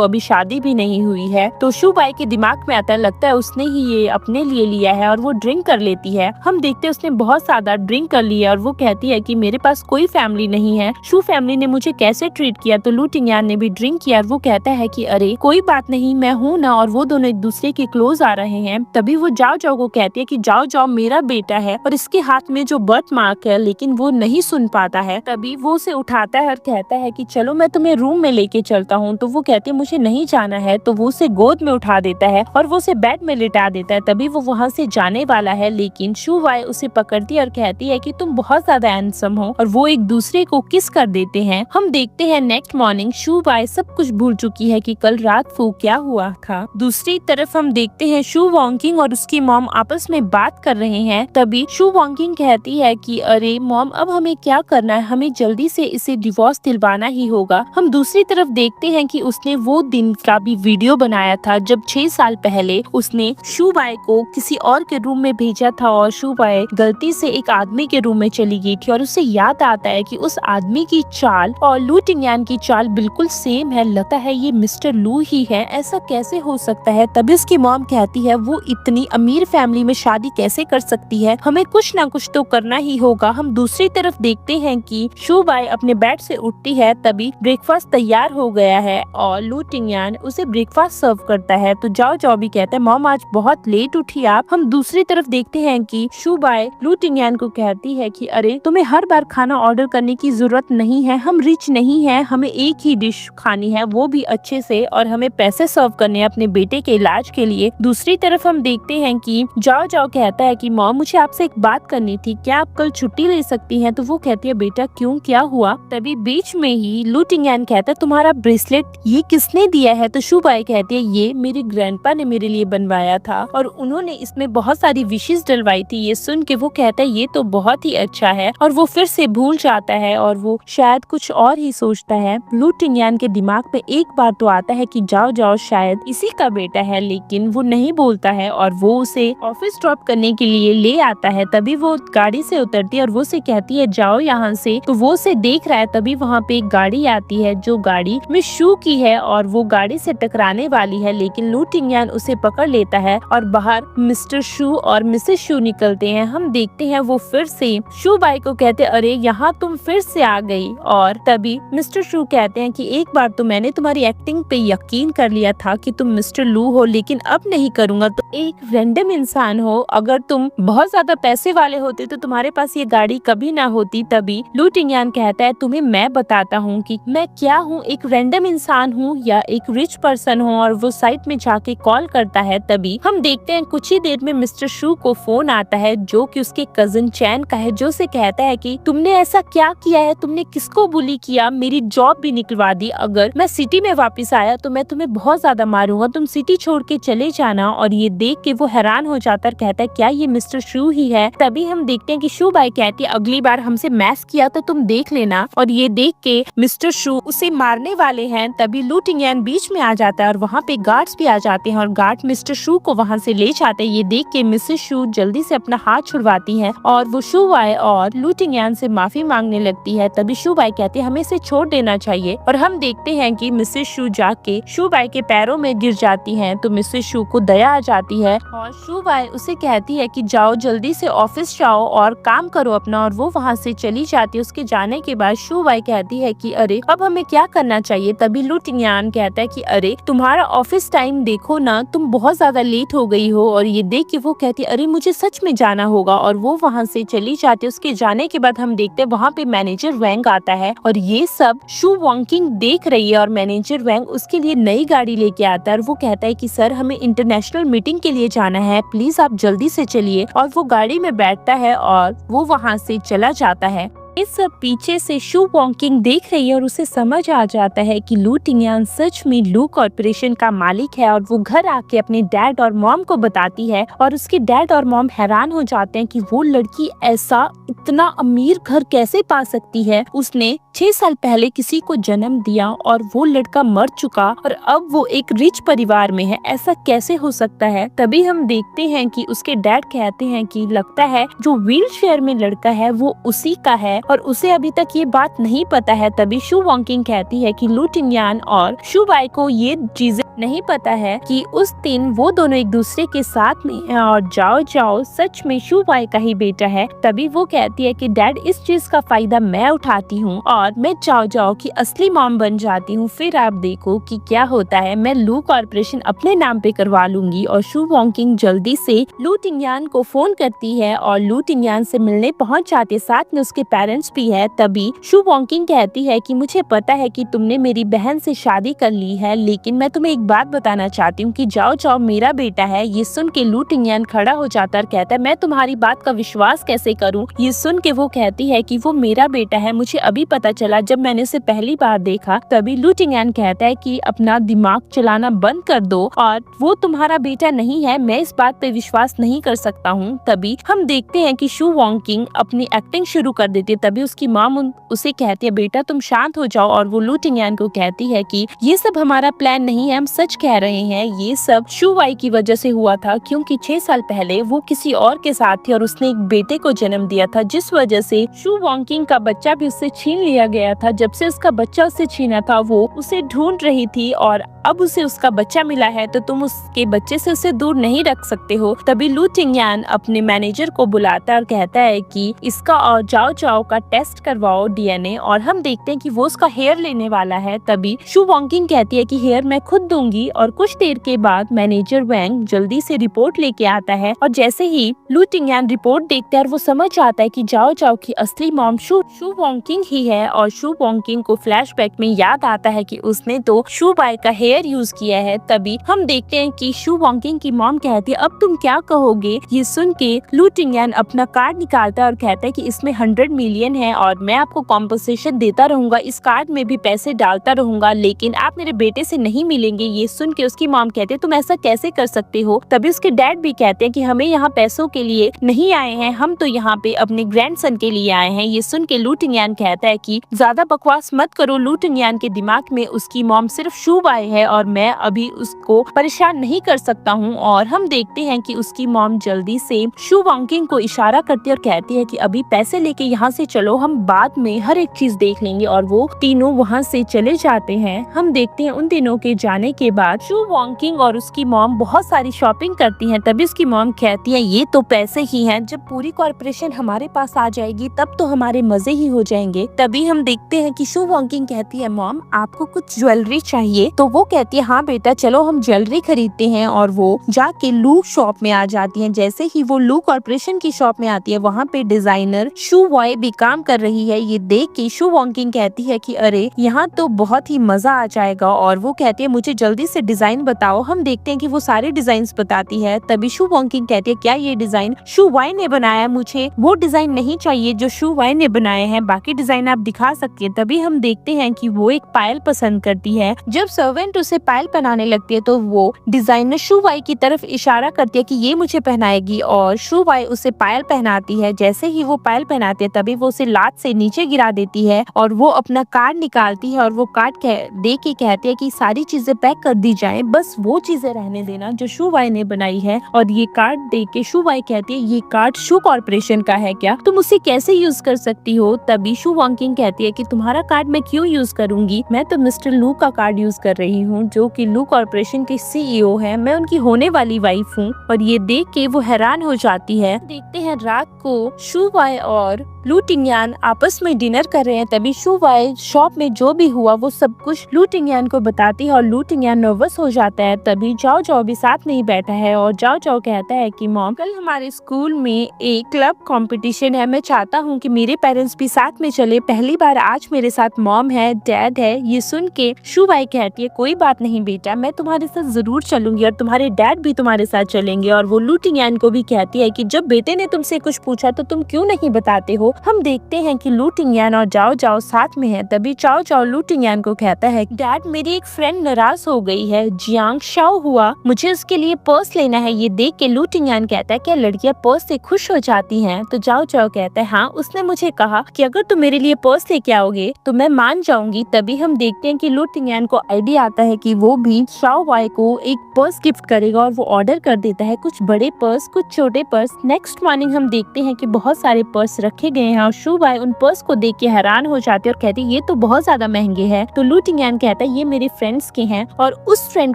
अभी शादी भी नहीं हुई है। तो शू बाई के दिमाग में आता है लगता है उसने ही ये अपने लिए लिया है और वो ड्रिंक कर लेती है। हम देखते हैं उसने बहुत ज्यादा ड्रिंक कर लिया और वो कहती है कि मेरे पास कोई फैमिली नहीं है, शू फैमिली ने मुझे कैसे ट्रीट किया। तो लू टिंग्यान ने भी ड्रिंक किया और वो कहता है कि अरे कोई बात नहीं, मैं हूँ ना। और वो दोनों एक दूसरे के क्लोज आ रहे हैं। तभी वो जाओ जाओ को कहती है कि जाओ जाओ मेरा बेटा है और इसके हाथ में जो बर्थ मार्क है, लेकिन वो नहीं सुन पाता है। तभी वो उसे उठाता है और कहता है कि चलो मैं तुम्हें रूम में लेके चलता हूँ। तो वो कहती है मुझे नहीं जाना है। तो वो उसे गोद में उठा देता है और वो उसे बेड में लिटा देता है। तभी वो वहाँ से जाने वाला है, लेकिन शू बाई उसे पकड़ती है और कहती है कि तुम बहुत ज्यादा हैंडसम हो। और वो एक दूसरे को किस कर देते हैं। हम देखते हैं नेक्स्ट मॉर्निंग शू बाई सब कुछ भूल चुकी है कि कल रात को क्या हुआ था। दूसरी तरफ हम देखते हैं शू वॉकिंग और उसकी मॉम आपस में बात कर रहे हैं। तभी शू वॉकिंग कहती है कि अरे मॉम अब हमें क्या करना है, हमें जल्दी से इसे डिवोर्स दिलवाना ही होगा। हम दूसरी तरफ देखते हैं कि उसने वो दिन का भी वीडियो बनाया था जब 6 साल पहले उसने शू बाई को किसी और के रूम में भेजा था और शू बाई गलती से एक आदमी के रूम में चली गई थी। और उसे याद आता है कि उस आदमी की चाल और लू टिंग्यान की चाल बिल्कुल सेम है, लगता है ये मिस्टर लू ही है, ऐसा कैसे हो सकता है। तभी उसकी मॉम कहती है वो इतनी अमीर फैमिली में शादी कैसे कर सकती है, हमें कुछ ना कुछ तो करना ही होगा। हम दूसरी तरफ देखते हैं कि शू बाई अपने बेड से उठती है। तभी ब्रेकफास्ट तैयार हो गया है और लू टिंग्यान उसे ब्रेकफास्ट सर्व करता है। तो जाओ जाओ भी कहता है मॉम आज बहुत लेट उठी आप। हम दूसरी तरफ देखते हैं कि शुबाई लू टिंगयान को कहती है कि अरे तुम्हें हर बार खाना ऑर्डर करने की जरूरत नहीं है, हम रिच नहीं है, हमें एक ही डिश खानी है वो भी अच्छे से, और हमें पैसे सर्व करने हैं अपने बेटे के इलाज के लिए। दूसरी तरफ हम देखते हैं कि जाओ जाओ कहता है कि मॉम मुझे आपसे एक बात करनी थी, क्या आप कल छुट्टी ले सकती हैं? तो वो कहती है बेटा क्यों, क्या हुआ? तभी बीच में ही लू टिंगयान कहता है तुम्हारा ब्रेसलेट ये किसने दिया है? तो शुबाई कहती है ये मेरे ग्रैंडपा ने मेरे लिए बनवाया था और उन्होंने इसमें बहुत सारी विशेष डलवाई थी। ये सुन के वो कहता है ये तो बहुत ही अच्छा है, और वो फिर से भूल जाता है और वो शायद कुछ और ही सोचता है। लू टिंगयान के दिमाग में एक बार तो आता है कि जाओ जाओ शायद इसी का बेटा है, लेकिन वो नहीं बोलता है और वो उसे ऑफिस ड्रॉप करने के लिए ले आता है। तभी वो गाड़ी से उतरती है और वो उसे कहती है जाओ यहाँ से। तो वो उसे देख रहा है, तभी वहाँ पे एक गाड़ी आती है जो गाड़ी में शू की है और वो गाड़ी से टकराने वाली है, लेकिन लू टिंगयान उसे पकड़ लेता है और बाहर मिस्टर शू और मिसेस शू निकलते हैं। हम देखते हैं वो फिर से शुबाई को कहते अरे यहाँ तुम फिर से आ गई, और तभी मिस्टर शू कहते हैं कि एक बार तो मैंने तुम्हारी एक्टिंग पे यकीन कर लिया था कि तुम मिस्टर लू हो, लेकिन अब नहीं करूंगा। तो एक रैंडम इंसान हो, अगर तुम बहुत ज्यादा पैसे वाले होते तो तुम्हारे पास ये गाड़ी कभी ना होती। तभी लू टिंगयान कहता है तुम्हें मैं बताता हूँ कि मैं क्या हूँ, एक रैंडम इंसान हूँ या एक रिच पर्सन हूँ, और वो साइट में जाके कॉल करता है। तभी हम देखते हैं कुछ ही देर में मिस्टर शू को फोन आता है जो कि उसके कजिन चैन का है, जो से कहता है कि तुमने ऐसा क्या किया है, तुमने किसको बुली किया, मेरी जॉब भी निकलवा दी, अगर मैं सिटी में वापस आया तो मैं तुम्हें बहुत ज्यादा मारूंगा, तुम सिटी छोड़ के चले जाना। और ये देख के वो हैरान हो जाता है, कहता है क्या ये मिस्टर शू ही है? तभी हम देखते हैं कि शुबाई कहती है अगली बार हमसे मैस किया तो तुम देख लेना, और ये देख के मिस्टर शू उसे मारने वाले हैं। तभी लू टिंगयान बीच में आ जाता है और वहाँ पे गार्ड्स भी आ जाते हैं और गार्ड मिस्टर शू को वहाँ से ले जाते हैं। ये देख के मिसेस शू जल्दी से अपना हाथ छुड़वाती है और वो शुबाई और लू टिंगयान से माफी मांगने लगती है। तभी शुबाई कहती है हमें इसे छोड़ देना चाहिए, और हम देखते हैं कि मिसेस शू जाके शुबाई के पैरों में गिर जाती हैं। तो मिसेस शू को दया आ जाती है और शुबाई उसे कहती है कि जाओ जल्दी से ऑफिस जाओ और काम करो अपना, और वो वहाँ से चली जाती है। उसके जाने के बाद शुबाई कहती है कि अरे अब हमें क्या करना चाहिए? तभी लू टिंगयान कहता है कि अरे तुम्हारा ऑफिस टाइम देखो ना, तुम बहुत ज्यादा लेट हो गई हो। और ये देख के वो कहती है अरे मुझे सच में जाना होगा, और वो वहाँ से चली जाती है। उसके जाने के बाद हम देखते हैं वहाँ पे मैनेजर वैंग आता है और ये सब शू वॉकिंग देख रही है, और मैनेजर वैंग उसके लिए नई गाड़ी लेके आता है और वो कहता है कि सर हमें इंटरनेशनल मीटिंग के लिए जाना है, प्लीज आप जल्दी से चलिए। और वो गाड़ी में बैठता है और वो वहाँ से चला जाता है। ये सब पीछे से शू वॉकिंग देख रही है और उसे समझ आ जाता है कि लू टिंगयान सच में लू कॉर्पोरेशन का मालिक है, और वो घर आके अपने डैड और मॉम को बताती है और उसके डैड और मॉम हैरान हो जाते हैं कि वो लड़की ऐसा इतना अमीर घर कैसे पा सकती है। उसने 6 साल पहले किसी को जन्म दिया और वो लड़का मर चुका और अब वो एक रिच परिवार में है, ऐसा कैसे हो सकता है। तभी हम देखते हैं कि उसके डैड कहते हैं कि लगता है जो व्हील चेयर में लड़का है वो उसी का है, और उसे अभी तक ये बात नहीं पता है। तभी शू वॉकिंग कहती है कि लू टिंगयान और शुबाई को ये चीजें नहीं पता है कि उस दिन वो दोनों एक दूसरे के साथ में हैं और जाओ जाओ सच में शुबाई का ही बेटा है। तभी वो कहती है कि डैड इस चीज का फायदा मैं उठाती हूँ और मैं जाओ जाओ की असली मॉम बन जाती हूँ, फिर आप देखो कि क्या होता है, मैं लू कॉर्पोरेशन अपने नाम पे करवा लूंगी। और शू वॉकिंग जल्दी से लू टिंगयान को फोन करती है और लू टिंगयान से मिलने पहुँच जाते, साथ में उसके पेरेंट्स भी है। तभी शू वॉकिंग कहती है कि मुझे पता है कि तुमने मेरी बहन से शादी कर ली है, लेकिन मैं तुम्हें बात बताना चाहती हूँ कि जाओ जाओ मेरा बेटा है। ये सुन के लू टिंगयान खड़ा हो जाता है, कहता है मैं तुम्हारी बात का विश्वास कैसे करूँ। ये सुन के वो कहती है कि वो मेरा बेटा है, मुझे अभी पता चला जब मैंने उसे पहली बार देखा। तभी लू टिंगयान कहता है कि अपना दिमाग चलाना बंद कर दो और वो तुम्हारा बेटा नहीं है, मैं इस बात पे विश्वास नहीं कर सकता हूँ। तभी हम देखते हैं कि शू वॉकिंग अपनी एक्टिंग शुरू कर देती है। तभी उसकी मॉम उसे कहती है बेटा तुम शांत हो जाओ, और वो लू टिंगयान को कहती है कि ये सब हमारा प्लान नहीं है, हम सच कह रहे हैं, ये सब शुबाई की वजह से हुआ था, क्योंकि 6 साल पहले वो किसी और के साथ थी और उसने एक बेटे को जन्म दिया था, जिस वजह से शू वॉकिंग का बच्चा भी उससे छीन लिया किया गया था। जब से उसका बच्चा उससे छीना था वो उसे ढूंढ रही थी और अब उसे उसका बच्चा मिला है तो तुम उसके बच्चे से उसे दूर नहीं रख सकते हो। तभी लू टिंगयान अपने मैनेजर को बुलाता है और कहता है कि इसका और जाओ जाओ का टेस्ट करवाओ डीएनए, और हम देखते हैं कि वो उसका हेयर लेने वाला है। तभी शू वॉन्किंग कहती है कि हेयर मैं खुद दूंगी, और कुछ देर के बाद मैनेजर वैंग जल्दी से रिपोर्ट लेके आता है, और जैसे ही लू टिंगयान रिपोर्ट देखता है वो समझ आता है कि जाओ जाओ की असली मॉम शू वॉन्किंग ही है। और शू वॉन्किंग को फ्लैशबैक में याद आता है कि उसने तो शू बाय का हेयर यूज किया है। तभी हम देखते हैं कि शू वॉन्किंग की मॉम कहती है अब तुम क्या कहोगे। ये सुन के लू टिंगयान अपना कार्ड निकालता है और कहता है कि इसमें 100 मिलियन है और मैं आपको कॉम्पनसेशन देता रहूंगा, इस कार्ड में भी पैसे डालता रहूंगा, लेकिन आप मेरे बेटे से नहीं मिलेंगे। ये सुन के उसकी मॉम कहते हैं तुम ऐसा कैसे कर सकते हो। तभी उसके डैड भी कहते हैं कि हमें यहाँ पैसों के लिए नहीं आए हैं, हम तो यहाँ पे अपने ग्रैंडसन के लिए आए हैं। ये सुन के लू टिंगयान कहता है कि ज्यादा बकवास मत करो। लू टिंगयान के दिमाग में उसकी मॉम सिर्फ शू बाय है और मैं अभी उसको परेशान नहीं कर सकता हूँ। और हम देखते हैं कि उसकी मॉम जल्दी से शू वॉन्किंग को इशारा करती है और कहती है कि अभी पैसे लेके यहाँ से चलो, हम बाद में हर एक चीज देख लेंगे। और वो तीनों वहाँ से चले जाते हैं। हम देखते हैं उन तीनों के जाने के बाद शू वॉन्किंग और उसकी मॉम बहुत सारी शॉपिंग करती हैं। तभी उसकी मॉम कहती है ये तो पैसे ही हैं, जब पूरी कॉर्पोरेशन हमारे पास आ जाएगी तब तो हमारे मजे ही हो जाएंगे। तभी हम देखते हैं कि शू वॉन्किंग कहती है मॉम आपको कुछ ज्वेलरी चाहिए, तो वो कहती है हाँ बेटा चलो हम ज्वेलरी खरीदते हैं। और वो जाके लू शॉप में आ जाती हैं। जैसे ही वो लू कॉर्पोरेशन की शॉप में आती है वहाँ पे डिजाइनर शू वॉय भी काम कर रही है। ये देख के शू वॉन्किंग कहती है कि अरे यहाँ तो बहुत ही मजा आ जाएगा, और वो कहती है मुझे जल्दी से डिजाइन बताओ। हम देखते हैं कि वो सारे डिजाइन बताती है। तभी शू वॉन्किंग कहती है क्या ये डिजाइन शू वॉय ने बनाया, मुझे वो डिजाइन नहीं चाहिए जो शू वॉय ने बनाए हैं, बाकी डिजाइन आप दिखा सकती है। तभी हम देखते हैं कि वो एक पायल पसंद करती है। जब सर्वेंट उसे पायल पहनाने लगती है तो वो डिजाइनर शू वाई की तरफ इशारा करती है कि ये मुझे पहनाएगी, और शू वाई उसे पायल पहनाती है। जैसे ही वो पायल पहनाती है तभी वो उसे लात से नीचे गिरा देती है और वो अपना कार्ड निकालती है और वो कार्ड दे के कहती है कि सारी चीजें पैक कर दी जाए, बस वो चीजें रहने देना जो शू वाई ने बनाई है। और ये कार्ड दे के शू वाई कहती है ये कार्ड शू कॉर्पोरेशन का है क्या, तुम उसे कैसे यूज कर सकती हो। तभी शू वॉन्किंग कहती है कि तुम्हारा कार्ड मैं क्यों यूज करूंगी, मैं तो मिस्टर लू का कार्ड यूज कर रही हूँ जो कि लू कॉर्पोरेशन के सीईओ है, मैं उनकी होने वाली वाइफ हूँ। और ये देख के वो हैरान हो जाती है। देखते हैं रात को शू वाई और लू टिंगयान आपस में डिनर कर रहे हैं। तभी शू वाई शॉप में जो भी हुआ वो सब कुछ लू टिंगयान को बताती है और लू टिंगयान नर्वस हो जाता है। तभी जाओ जाओ भी साथ में ही बैठा है और जाओ जाओ कहता है कि मॉम कल हमारे स्कूल में एक क्लब कंपटीशन है, मैं चाहता हूँ कि मेरे पेरेंट्स भी साथ में चले, पहली बार आज मेरे साथ मॉम है डैड है। ये सुन के शू वाई कहती है कोई बात नहीं बेटा, मैं तुम्हारे साथ जरूर चलूंगी और तुम्हारे डैड भी तुम्हारे साथ चलेंगे। और वो लू टिंगयान को भी कहती है कि जब बेटे ने तुमसे कुछ पूछा तो तुम क्यों नहीं बताते हो। हम देखते हैं कि लू टिंगयान और जाओ जाओ साथ में है। तभी जाओ जाओ लू टिंगयान को कहता है डैड मेरी एक फ्रेंड नाराज हो गई है, जियांग शाओ हुआ, मुझे उसके लिए पर्स लेना है। ये देख के लू टिंगयान कहता है क्या लड़कियां पर्स से खुश हो जाती हैं। तो जाओ जाओ कहता है हाँ, उसने मुझे कहा कि अगर तुम मेरे लिए पर्स लेके आओगे तो मैं मान जाऊंगी। तभी हम देखते हैं कि लू टिंगयान को आइडिया आता है कि वो भी शाओ वाई को एक पर्स गिफ्ट करेगा और वो ऑर्डर कर देता है कुछ बड़े पर्स कुछ छोटे पर्स। नेक्स्ट मॉर्निंग हम देखते हैं कि बहुत सारे पर्स रखे गए हैं और शू वाई उन पर्स को देख के हैरान हो जाती है और कहती है ये तो बहुत ज्यादा महंगे हैं। तो लू टिंगयान कहता है ये मेरे फ्रेंड्स के हैं और उस फ्रेंड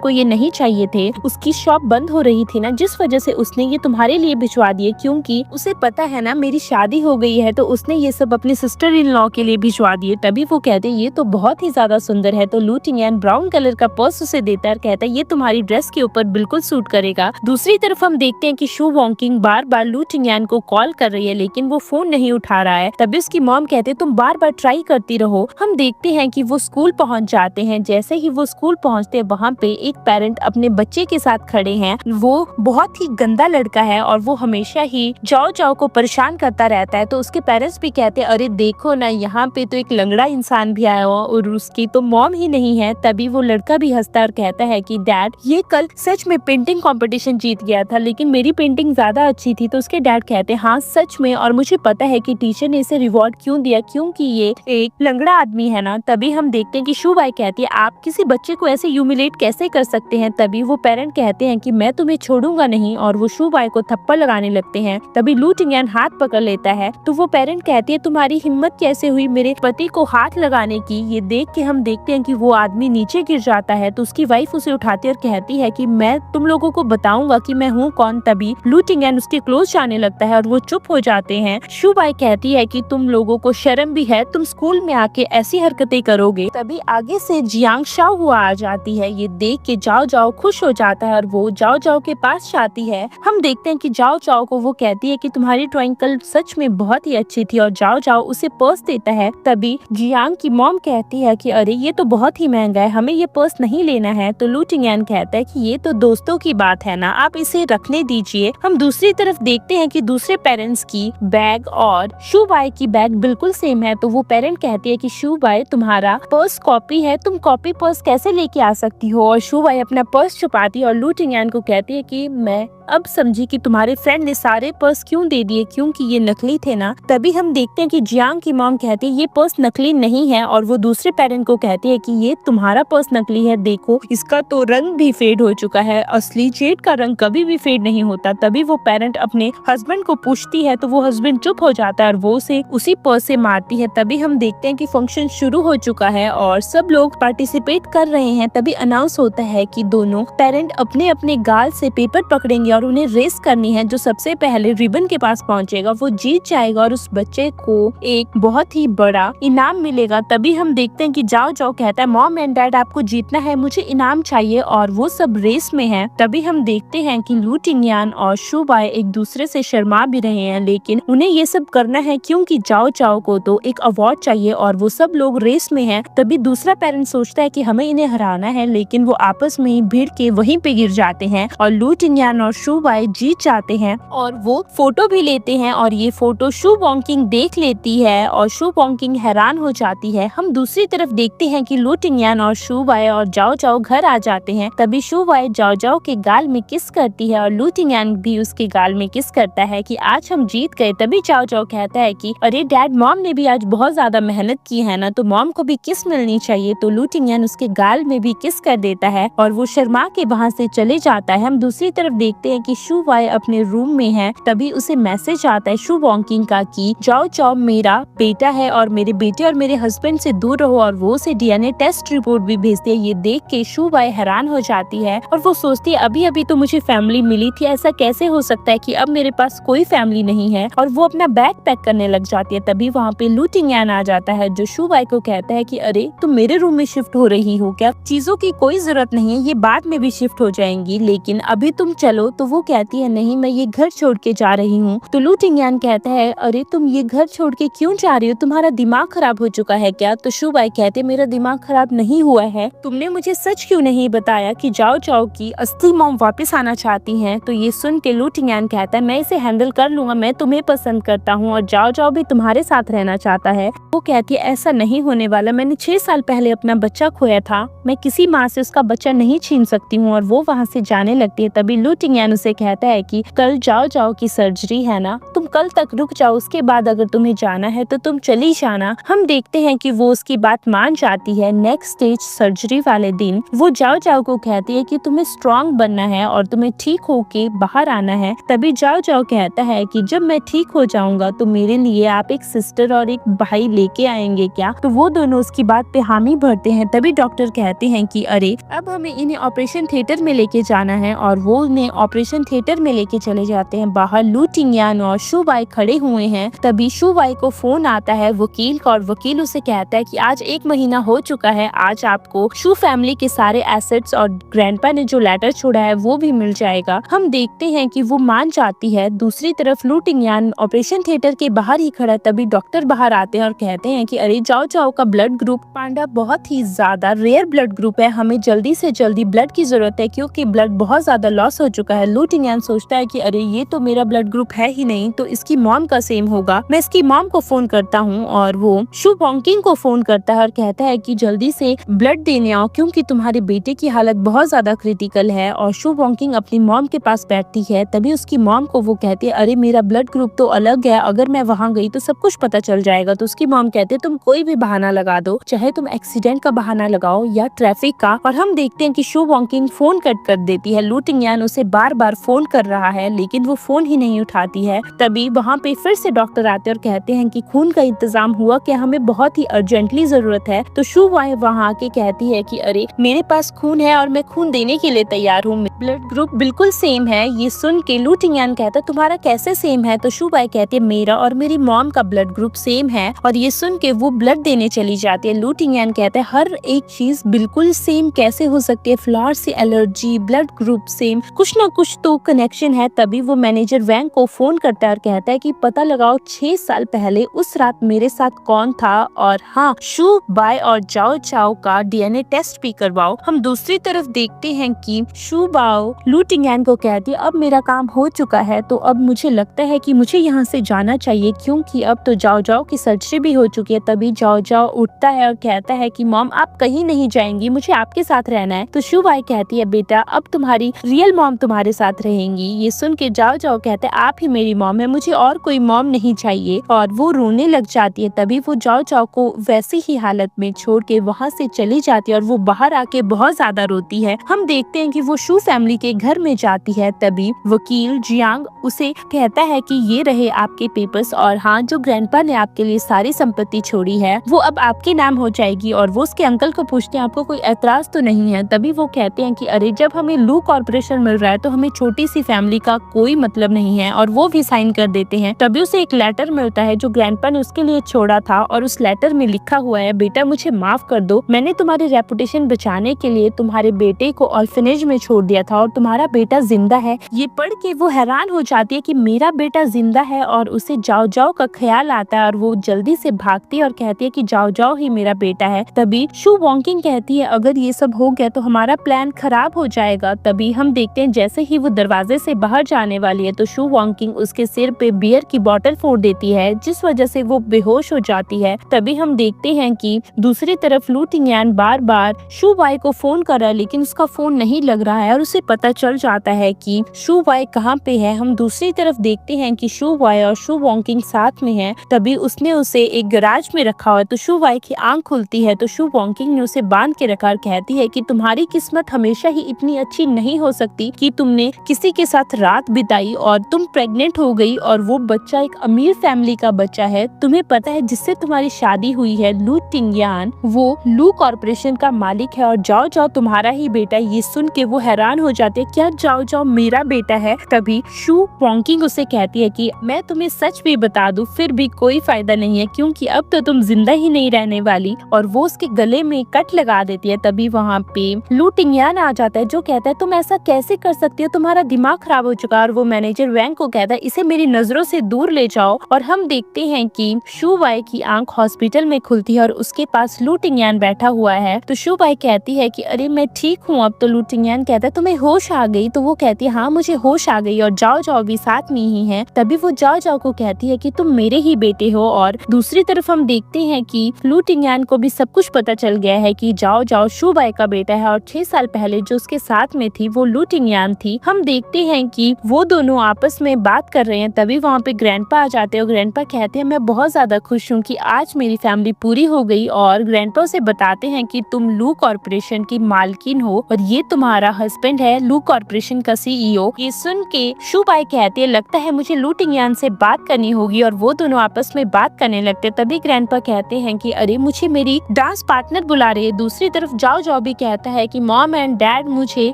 को ये नहीं चाहिए थे, उसकी शॉप बंद हो रही थी ना, जिस वजह से उसने ये तुम्हारे लिए भिजवा दिए, क्योंकि उसे पता है ना मेरी शादी हो गई है, तो उसने ये सब अपनी सिस्टर इन लॉ के लिए भिजवा दिए। तभी वो कहते हैं ये तो बहुत ही ज्यादा सुंदर है। तो लू टिंगयान ब्राउन कलर का पर्स उसे देता है और कहता है ये तुम्हारी ड्रेस के ऊपर बिल्कुल सूट करेगा। दूसरी तरफ हम देखते हैं कि शू वॉन्किंग बार बार लू टिंगयान को कॉल कर रही है लेकिन वो फोन नहीं उठा रहा है। तभी उसकी मॉम कहते तुम बार बार ट्राई करती रहो। हम देखते हैं कि वो स्कूल पहुंच जाते हैं। जैसे ही वो स्कूल पहुंचते हैं वहाँ पे एक पेरेंट अपने बच्चे के साथ खड़े हैं। वो बहुत ही गंदा लड़का है और वो हमेशा ही जाओ जाओ को परेशान करता रहता है। तो उसके पेरेंट्स भी कहते हैं अरे देखो ना यहाँ पे तो एक लंगड़ा इंसान भी आया हुआ और उसकी तो मॉम ही नहीं है। तभी वो लड़का भी हंसता और कहता है कि डैड ये कल सच में पेंटिंग कंपटीशन जीत गया था लेकिन मेरी पेंटिंग ज्यादा अच्छी थी। तो उसके डैड कहते हैं हाँ सच में, और मुझे पता है कि टीचर ने इसे रिवॉर्ड क्यों दिया, क्योंकि ये एक लंगड़ा आदमी है ना। तभी हम देखते हैं कि शू वाई कहती है आप किसी बच्चे को ऐसे ह्यूमिलेट कैसे कर सकते हैं। तभी वो पेरेंट कहते हैं कि मैं तुम्हें छोड़ूंगा नहीं और वो शू वाई को थप्पड़ लगाने लगते हैं। तभी लू टिंगयान हाथ पकड़ लेता है। तो वो पेरेंट कहती है तुम्हारी हिम्मत कैसे हुई मेरे पति को हाथ लगाने की। ये देख के हम देखते हैं कि वो आदमी नीचे गिर जाता है तो उसकी वाइफ उसे उठाती है और कहती है कि मैं तुम लोगों को बताऊंगा कि मैं हूँ कौन। तभी लू टिंगयान उसके क्लोज जाने लगता है और वो चुप हो जाते हैं। शू बाई कहती है कि तुम लोगों को शर्म भी है, तुम स्कूल में आके ऐसी हरकतें करोगे। तभी आगे से जियांग शाओ हुआ आ जाती है। ये देख के जाओ जाओ खुश हो जाता है और वो जाओ जाओ के पास जाती है। हम देखते हैं कि जाओ जाओ को वो कहती है कि तुम्हारी ड्राइंग कल सच में बहुत ही अच्छी थी और जाओ जाओ उसे पर्स देता है। तभी जियांग की मॉम कहती है कि अरे ये तो बहुत ही महंगा है, हमें ये पर्स नहीं लेना है। तो लू टिंगयान कहता है कि ये तो दोस्तों की बात है ना, आप इसे रखने दीजिए। हम दूसरी तरफ देखते हैं कि दूसरे पेरेंट्स की बैग और शू बाई की बैग बिल्कुल सेम है। तो वो पेरेंट कहती है कि शू बाई तुम्हारा पर्स कॉपी है, तुम कॉपी पर्स कैसे लेके आ सकती हो। और शू बाई अपना पर्स छुपाती है और लू टिंगयान को कहती है कि मैं अब समझी कि तुम्हारे फ्रेंड ने सारे पर्स क्यों दे दिए, क्योंकि ये नकली थे ना। तभी हम देखते हैं कि जियांग की मॉम कहती है ये पर्स नकली नहीं है और वो दूसरे पेरेंट को कहती है कि ये तुम्हारा पर्स नकली है, देखो इसका तो रंग भी फेड हो चुका है, असली जेड का रंग कभी भी फेड नहीं होता। तभी वो पेरेंट अपने हस्बैंड को पूछती है तो वो हस्बैंड चुप हो जाता है और वो उसे उसी पर्स से मारती है। तभी हम देखते हैं कि फंक्शन शुरू हो चुका है और सब लोग पार्टिसिपेट कर रहे हैं। तभी अनाउंस होता है कि दोनों पेरेंट अपने अपने गाल से पेपर पकड़ेंगे और उन्हें रेस करनी है। जो सबसे पहले रिबन के पास पहुंचेगा वो जीत जाएगा और उस बच्चे को एक बहुत ही बड़ा इनाम मिलेगा। तभी हम देखते हैं कि जाओ जाओ कहता है मॉम एंड डैड आपको जीतना है, मुझे इनाम चाहिए, और वो सब रेस में है। तभी हम देखते हैं कि लू टिंगयान और शू बाई एक दूसरे से शर्मा भी रहे हैं, लेकिन उन्हें ये सब करना है क्योंकि जाओ जाओ को तो एक अवार्ड चाहिए और वो सब लोग रेस में हैं। तभी दूसरा पेरेंट सोचता है कि हमें इन्हें हराना है, लेकिन वो आपस में ही भिड़ के वहीं पे गिर जाते हैं और लू टिंगयान और शू बाई जीत जाते हैं और वो फोटो भी लेते हैं। और ये फोटो शू वॉन्किंग देख लेती है और शू वॉन्किंग हैरान हो जाती है। हम दूसरी तरफ देखते हैं कि लू टिंगयान और शू बाई और जाओ जाओ घर आ जाते हैं। तभी शू बाई जाओ जाओ के गाल में किस करती है और लू टिंगयान भी उसके गाल में किस करता है कि आज हम जीत गए। तभी जाओ जाओ कहता है कि अरे डैड मॉम ने भी आज बहुत ज्यादा मेहनत की है ना, तो मॉम को भी किस मिलनी चाहिए। तो लू टिंगयान उसके गाल में भी किस कर देता है और वो शर्मा के वहाँ से चले जाता है। हम दूसरी तरफ देखते हैं कि शू बाई अपने रूम में है। तभी उसे मैसेज आता है शू वॉन्किंग का कि जाओ जाओ मेरा बेटा है और मेरे बेटे और मेरे हस्बैंड से दूर रहो, और वो उसे डीएनए टेस्ट रिपोर्ट भी भेजती है। ये देख के शू बाई हैरान हो जाती है और वो सोचती है अभी अभी तो मुझे फैमिली मिली थी, ऐसा कैसे हो सकता है कि अब मेरे पास कोई फैमिली नहीं है। और वो अपना बैग पैक करने लग जाती है। तभी वहाँ पे लू टिंगयान आ जाता है जो शू बाई को कहता है कि अरे तुम मेरे रूम में शिफ्ट हो रही हो क्या, चीजों की कोई जरूरत नहीं है, ये बाद में भी शिफ्ट हो जाएंगी, लेकिन अभी तुम चलो। तो वो कहती है नहीं मैं ये घर छोड़ के जा रही हूँ। तो लू टिंगयान कहता है अरे तुम ये घर छोड़ के क्यों जा रही हो, तुम्हारा दिमाग खराब हो चुका है क्या। तो शू बाई कहते मेरा दिमाग खराब नहीं हुआ है, तुमने मुझे सच क्यों नहीं बताया कि जाओ जाओ की असली मॉम वापस आना चाहती हैं। तो ये सुन के लू टिंगयान कहता है मैं इसे हैंडल कर लूंगा, मैं तुम्हें पसंद करता हूँ और जाओ जाओ भी तुम्हारे साथ रहना चाहता है। वो कहती है ऐसा नहीं होने वाला, मैंने 6 साल पहले अपना बच्चा खोया था, मैं किसी माँ से उसका बच्चा नहीं छीन सकती हूँ। और वो वहाँ से जाने लगती है। तभी लू टिंगयान उसे कहता है कि कल जाओ जाओ की सर्जरी है ना, तुम कल तक रुक जाओ, उसके बाद अगर तुम्हें जाना है तो तुम चली जाना। हम देखते हैं कि वो उसकी बात मान जाती है। नेक्स्ट स्टेज सर्जरी वाले दिन वो जाओ जाओ को कहती है कि तुम्हें स्ट्रॉन्ग बनना है और तुम्हें ठीक होके बाहर आना है। तभी जाओ जाओ कहता है कि जब मैं ठीक हो जाऊंगा तो मेरे लिए आप एक सिस्टर और एक भाई लेके आएंगे क्या। तो वो दोनों उसकी बात पे हामी भरते हैं। तभी डॉक्टर कहते हैं कि अरे अब हमें इन्हें ऑपरेशन थिएटर में लेके जाना है और वो उन्हें ऑपरेशन थिएटर में लेके चले जाते हैं। बाहर लू टिंगयान और शू बाई खड़े हुए हैं। तभी शू बाई को फोन आता है वकील का और वकील उसे कहता है कि आज 1 महीना हो चुका है, आज आपको शू फैमिली के सारे एसेट्स और ग्रैंडपा ने जो लेटर छोड़ा है वो भी मिल जाएगा। हम देखते हैं कि वो मान जाती है। दूसरी तरफ लू टिंगयान ऑपरेशन थिएटर के बाहर ही खड़ा है। तभी डॉक्टर बाहर आते हैं और कहते हैं कि अरे जाओ जाओ का ब्लड ग्रुप पांडा बहुत ही ज्यादा रेयर ब्लड ग्रुप है, हमें जल्दी से जल्दी ब्लड की जरूरत है क्योंकि ब्लड बहुत ज्यादा लॉस हो चुका है। लू टिंगयान सोचता है कि अरे ये तो मेरा ब्लड ग्रुप है ही नहीं, तो इसकी मॉम का सेम होगा, मैं इसकी मॉम को फोन करता हूँ। और वो शू वॉन्किंग को फोन करता है और कहता है कि जल्दी से ब्लड देने आओ क्योंकि तुम्हारे बेटे की हालत बहुत ज्यादा क्रिटिकल है। और शू वॉन्किंग अपनी मॉम के पास बैठती है। तभी उसकी मॉम को वो कहती है अरे मेरा ब्लड ग्रुप तो अलग है, अगर मैं वहाँ गई तो सब कुछ पता चल जाएगा। तो उसकी मॉम कहते तुम कोई भी बहाना लगा दो, चाहे तुम एक्सीडेंट का बहाना लगाओ या ट्रैफिक का। और हम देखते हैं कि शू वॉन्किंग फोन कट कर देती है। लू टिंगयान उसे बार बार फोन कर रहा है लेकिन वो फोन ही नहीं उठाती है। तभी वहाँ पे फिर से डॉक्टर आते हैं और कहते हैं कि खून का इंतजाम हुआ कि हमें बहुत ही अर्जेंटली जरूरत है। तो शू वाई वहाँ आके कहती है कि अरे मेरे पास खून है और मैं खून देने के लिए तैयार हूँ, ब्लड ग्रुप बिल्कुल सेम है। ये सुन के लू टिंगयान कहता है तुम्हारा कैसे सेम है? तो शू वाई कहती है मेरा और मेरी मॉम का ब्लड ग्रुप सेम है। और ये सुन के वो ब्लड देने चली जाती है। लू टिंगयान कहता है हर एक चीज बिल्कुल सेम कैसे हो सकती है? फ्लावर से एलर्जी, ब्लड ग्रुप सेम, कुछ ना कुछ तो कनेक्शन है। तभी वो मैनेजर वैंग को फोन करता है और कहता है कि पता लगाओ 6 साल पहले उस रात मेरे साथ कौन था, और हाँ शू बाय और जाओ चाओ का डीएनए टेस्ट भी करवाओ। हम दूसरी तरफ देखते हैं कि शू बाओ लू टिंगयान को कहती है अब मेरा काम हो चुका है तो अब मुझे लगता है कि मुझे यहाँ से जाना चाहिए क्योंकि अब तो जाओ जाओ की सर्जरी भी हो चुकी है। तभी जाओ जाओ उठता है और कहता है कि मॉम आप कहीं नहीं जाएंगी, मुझे आपके साथ रहना है। तो शू बाई कहती है बेटा अब तुम्हारी रियल मॉम तुम्हारे साथ रहेंगी। ये सुन के जाओ जाओ कहते हैं आप ही मेरी मॉम है, मुझे और कोई मॉम नहीं चाहिए, और वो रोने लग जाती है। तभी वो जाओ जाओ को वैसी ही हालत में छोड़ के वहाँ से चली जाती है और वो बाहर आके बहुत ज्यादा रोती है। हम देखते हैं कि वो शू फैमिली के घर में जाती है। तभी वकील जियांग उसे कहता है कि ये रहे आपके पेपर्स, और हाँ जो ग्रैंडपा ने आपके लिए सारी संपत्ति छोड़ी है वो अब आपके नाम हो जाएगी। और वो उसके अंकल को पूछते हैं आपको कोई एतराज तो नहीं है? तभी वो कहते हैं कि अरे जब हमें लू कॉर्पोरेशन मिल रहा है तो हमें छोटी सी फैमिली का कोई मतलब नहीं है, और वो भी साइन कर देते हैं। तभी उसे एक लेटर मिलता है जो ग्रैंडपा ने उसके लिए छोड़ा था, और उस लेटर में लिखा हुआ है बेटा मुझे माफ कर दो, मैंने तुम्हारी रेपुटेशन बचाने के लिए तुम्हारे बेटे को ऑर्फनेज में छोड़ दिया था और तुम्हारा बेटा जिंदा है। ये पढ़ के वो हैरान हो जाती है कि मेरा बेटा जिंदा है, और उसे जाओ जाओ का ख्याल आता है और वो जल्दी से भागती है और कहती है कि जाओ जाओ ही मेरा बेटा है। तभी शू वॉन्किंग कहती है अगर ये सब हो गया तो हमारा प्लान खराब हो जाएगा। तभी हम देखते हैं जैसे ही वो दरवाजे से बाहर जाने वाली है तो शू वॉन्किंग उसके सिर पे बियर की बोतल फोड़ देती है जिस वजह से वो बेहोश हो जाती है। तभी हम देखते हैं कि दूसरी तरफ लू टिंगयान बार बार शू वाई को फोन कर रहा है लेकिन उसका फोन नहीं लग रहा है और उसे पता चल जाता है कि शू वाई कहाँ पे है। हम दूसरी तरफ देखते हैं कि शू वाई और शू वॉन्किंग साथ में है। तभी उसने उसे एक गैराज में रखा हुआ है तो शू वाई की आंख खुलती है तो शू वॉन्किंग ने उसे बांध के रखा और कहती है कि तुम्हारी किस्मत हमेशा ही इतनी अच्छी नहीं हो सकती कि तुमने किसी के साथ रात बिताई और तुम प्रेग्नेंट हो गई, और वो बच्चा एक अमीर फैमिली का बच्चा है। तुम्हें पता है जिससे तुम्हारी शादी हुई है लू टिंगयान, वो लू कॉर्पोरेशन का मालिक है, और जाओ जाओ तुम्हारा ही बेटा। ये सुन के वो हैरान हो जाते हैं क्या जाओ जाओ मेरा बेटा है? तभी शू वॉन्किंग उसे कहती है कि मैं तुम्हें सच भी बता दूं फिर भी कोई फायदा नहीं है क्योंकि अब तो तुम जिंदा ही नहीं रहने वाली, और वो उसके गले में कट लगा देती है। तभी वहाँ पे लू टिंगयान आ जाता है जो कहता है तुम ऐसा कैसे कर सकती हो, तुम्हारा दिमाग खराब हो चुका है। और वो मैनेजर वैंग को कहता है इसे मेरी नजरों से दूर ले जाओ। और हम देखते हैं कि शू वाई की आंख हॉस्पिटल में खुलती है और उसके पास लू टिंगयान बैठा हुआ है। तो शू वाई कहती है कि अरे मैं ठीक हूँ अब। तो लू टिंगयान कहता है तुम्हें होश आ गई? तो वो कहती है हाँ मुझे होश आ गई, और जाओ जाओ भी साथ में ही है। तभी वो जाओ जाओ को कहती है कि तुम मेरे ही बेटे हो। और दूसरी तरफ हम देखते हैं कि लू टिंगयान को भी सब कुछ पता चल गया है कि जाओ जाओ शू वाई का बेटा है, और 6 साल पहले जो उसके साथ में थी वो लू टिंगयान थी। हम देखते हैं कि वो दोनों आपस में बात कर रहे हैं। तभी वहाँ पे ग्रैंडपा आ जाते हैं और ग्रैंडपा कहते हैं मैं बहुत ज्यादा खुश हूँ कि आज मेरी फैमिली पूरी हो गई, और ग्रैंडपा से बताते हैं कि तुम लू कॉर्पोरेशन की मालकिन हो और ये तुम्हारा हस्बैंड है लू कॉर्पोरेशन का सीईओ। ये सुन के शू वाई कहती है लगता है मुझे लू टिंगयान से बात करनी होगी, और वो दोनों आपस में बात करने लगते। तभी ग्रैंडपा कहते हैं कि अरे मुझे मेरी डांस पार्टनर बुला रही है। दूसरी तरफ जाओ जाओ भी कहता है कि मॉम एंड डैड मुझे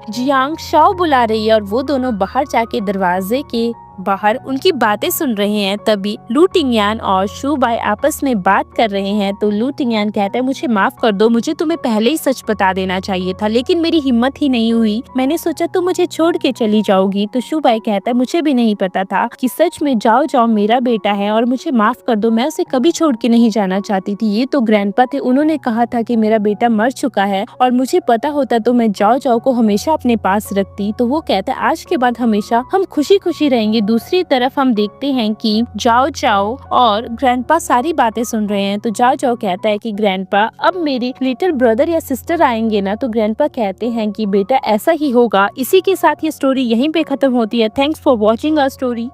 जियांग शाओ बुला रही है, और वो दोनों बाहर जाके दरवाजे के बाहर उनकी बातें सुन रहे हैं। तभी लू टिंगयान और शू वाई आपस में बात कर रहे हैं। तो लू टिंगयान कहता है मुझे माफ कर दो, मुझे तुम्हें पहले ही सच बता देना चाहिए था लेकिन मेरी हिम्मत ही नहीं हुई, मैंने सोचा तुम मुझे छोड़ के चली जाओगी। तो शू वाई कहता है मुझे भी नहीं पता था कि सच में जाओ जाओ मेरा बेटा है, और मुझे माफ कर दो, मैं उसे कभी छोड़ के नहीं जाना चाहती थी। ये तो ग्रैंडपा थे, उन्होंने कहा था कि मेरा बेटा मर चुका है, और मुझे पता होता तो मैं जाओ जाओ को हमेशा अपने पास रखती। तो वो कहता है आज के बाद हमेशा हम खुशी खुशी रहेंगे। दूसरी तरफ हम देखते हैं कि जाओ जाओ और ग्रैंडपा सारी बातें सुन रहे हैं। तो जाओ जाओ कहता है कि ग्रैंडपा अब मेरे लिटिल ब्रदर या सिस्टर आएंगे ना? तो ग्रैंडपा कहते हैं कि बेटा ऐसा ही होगा। इसी के साथ ये स्टोरी यहीं पे खत्म होती है। Thanks for watching our story.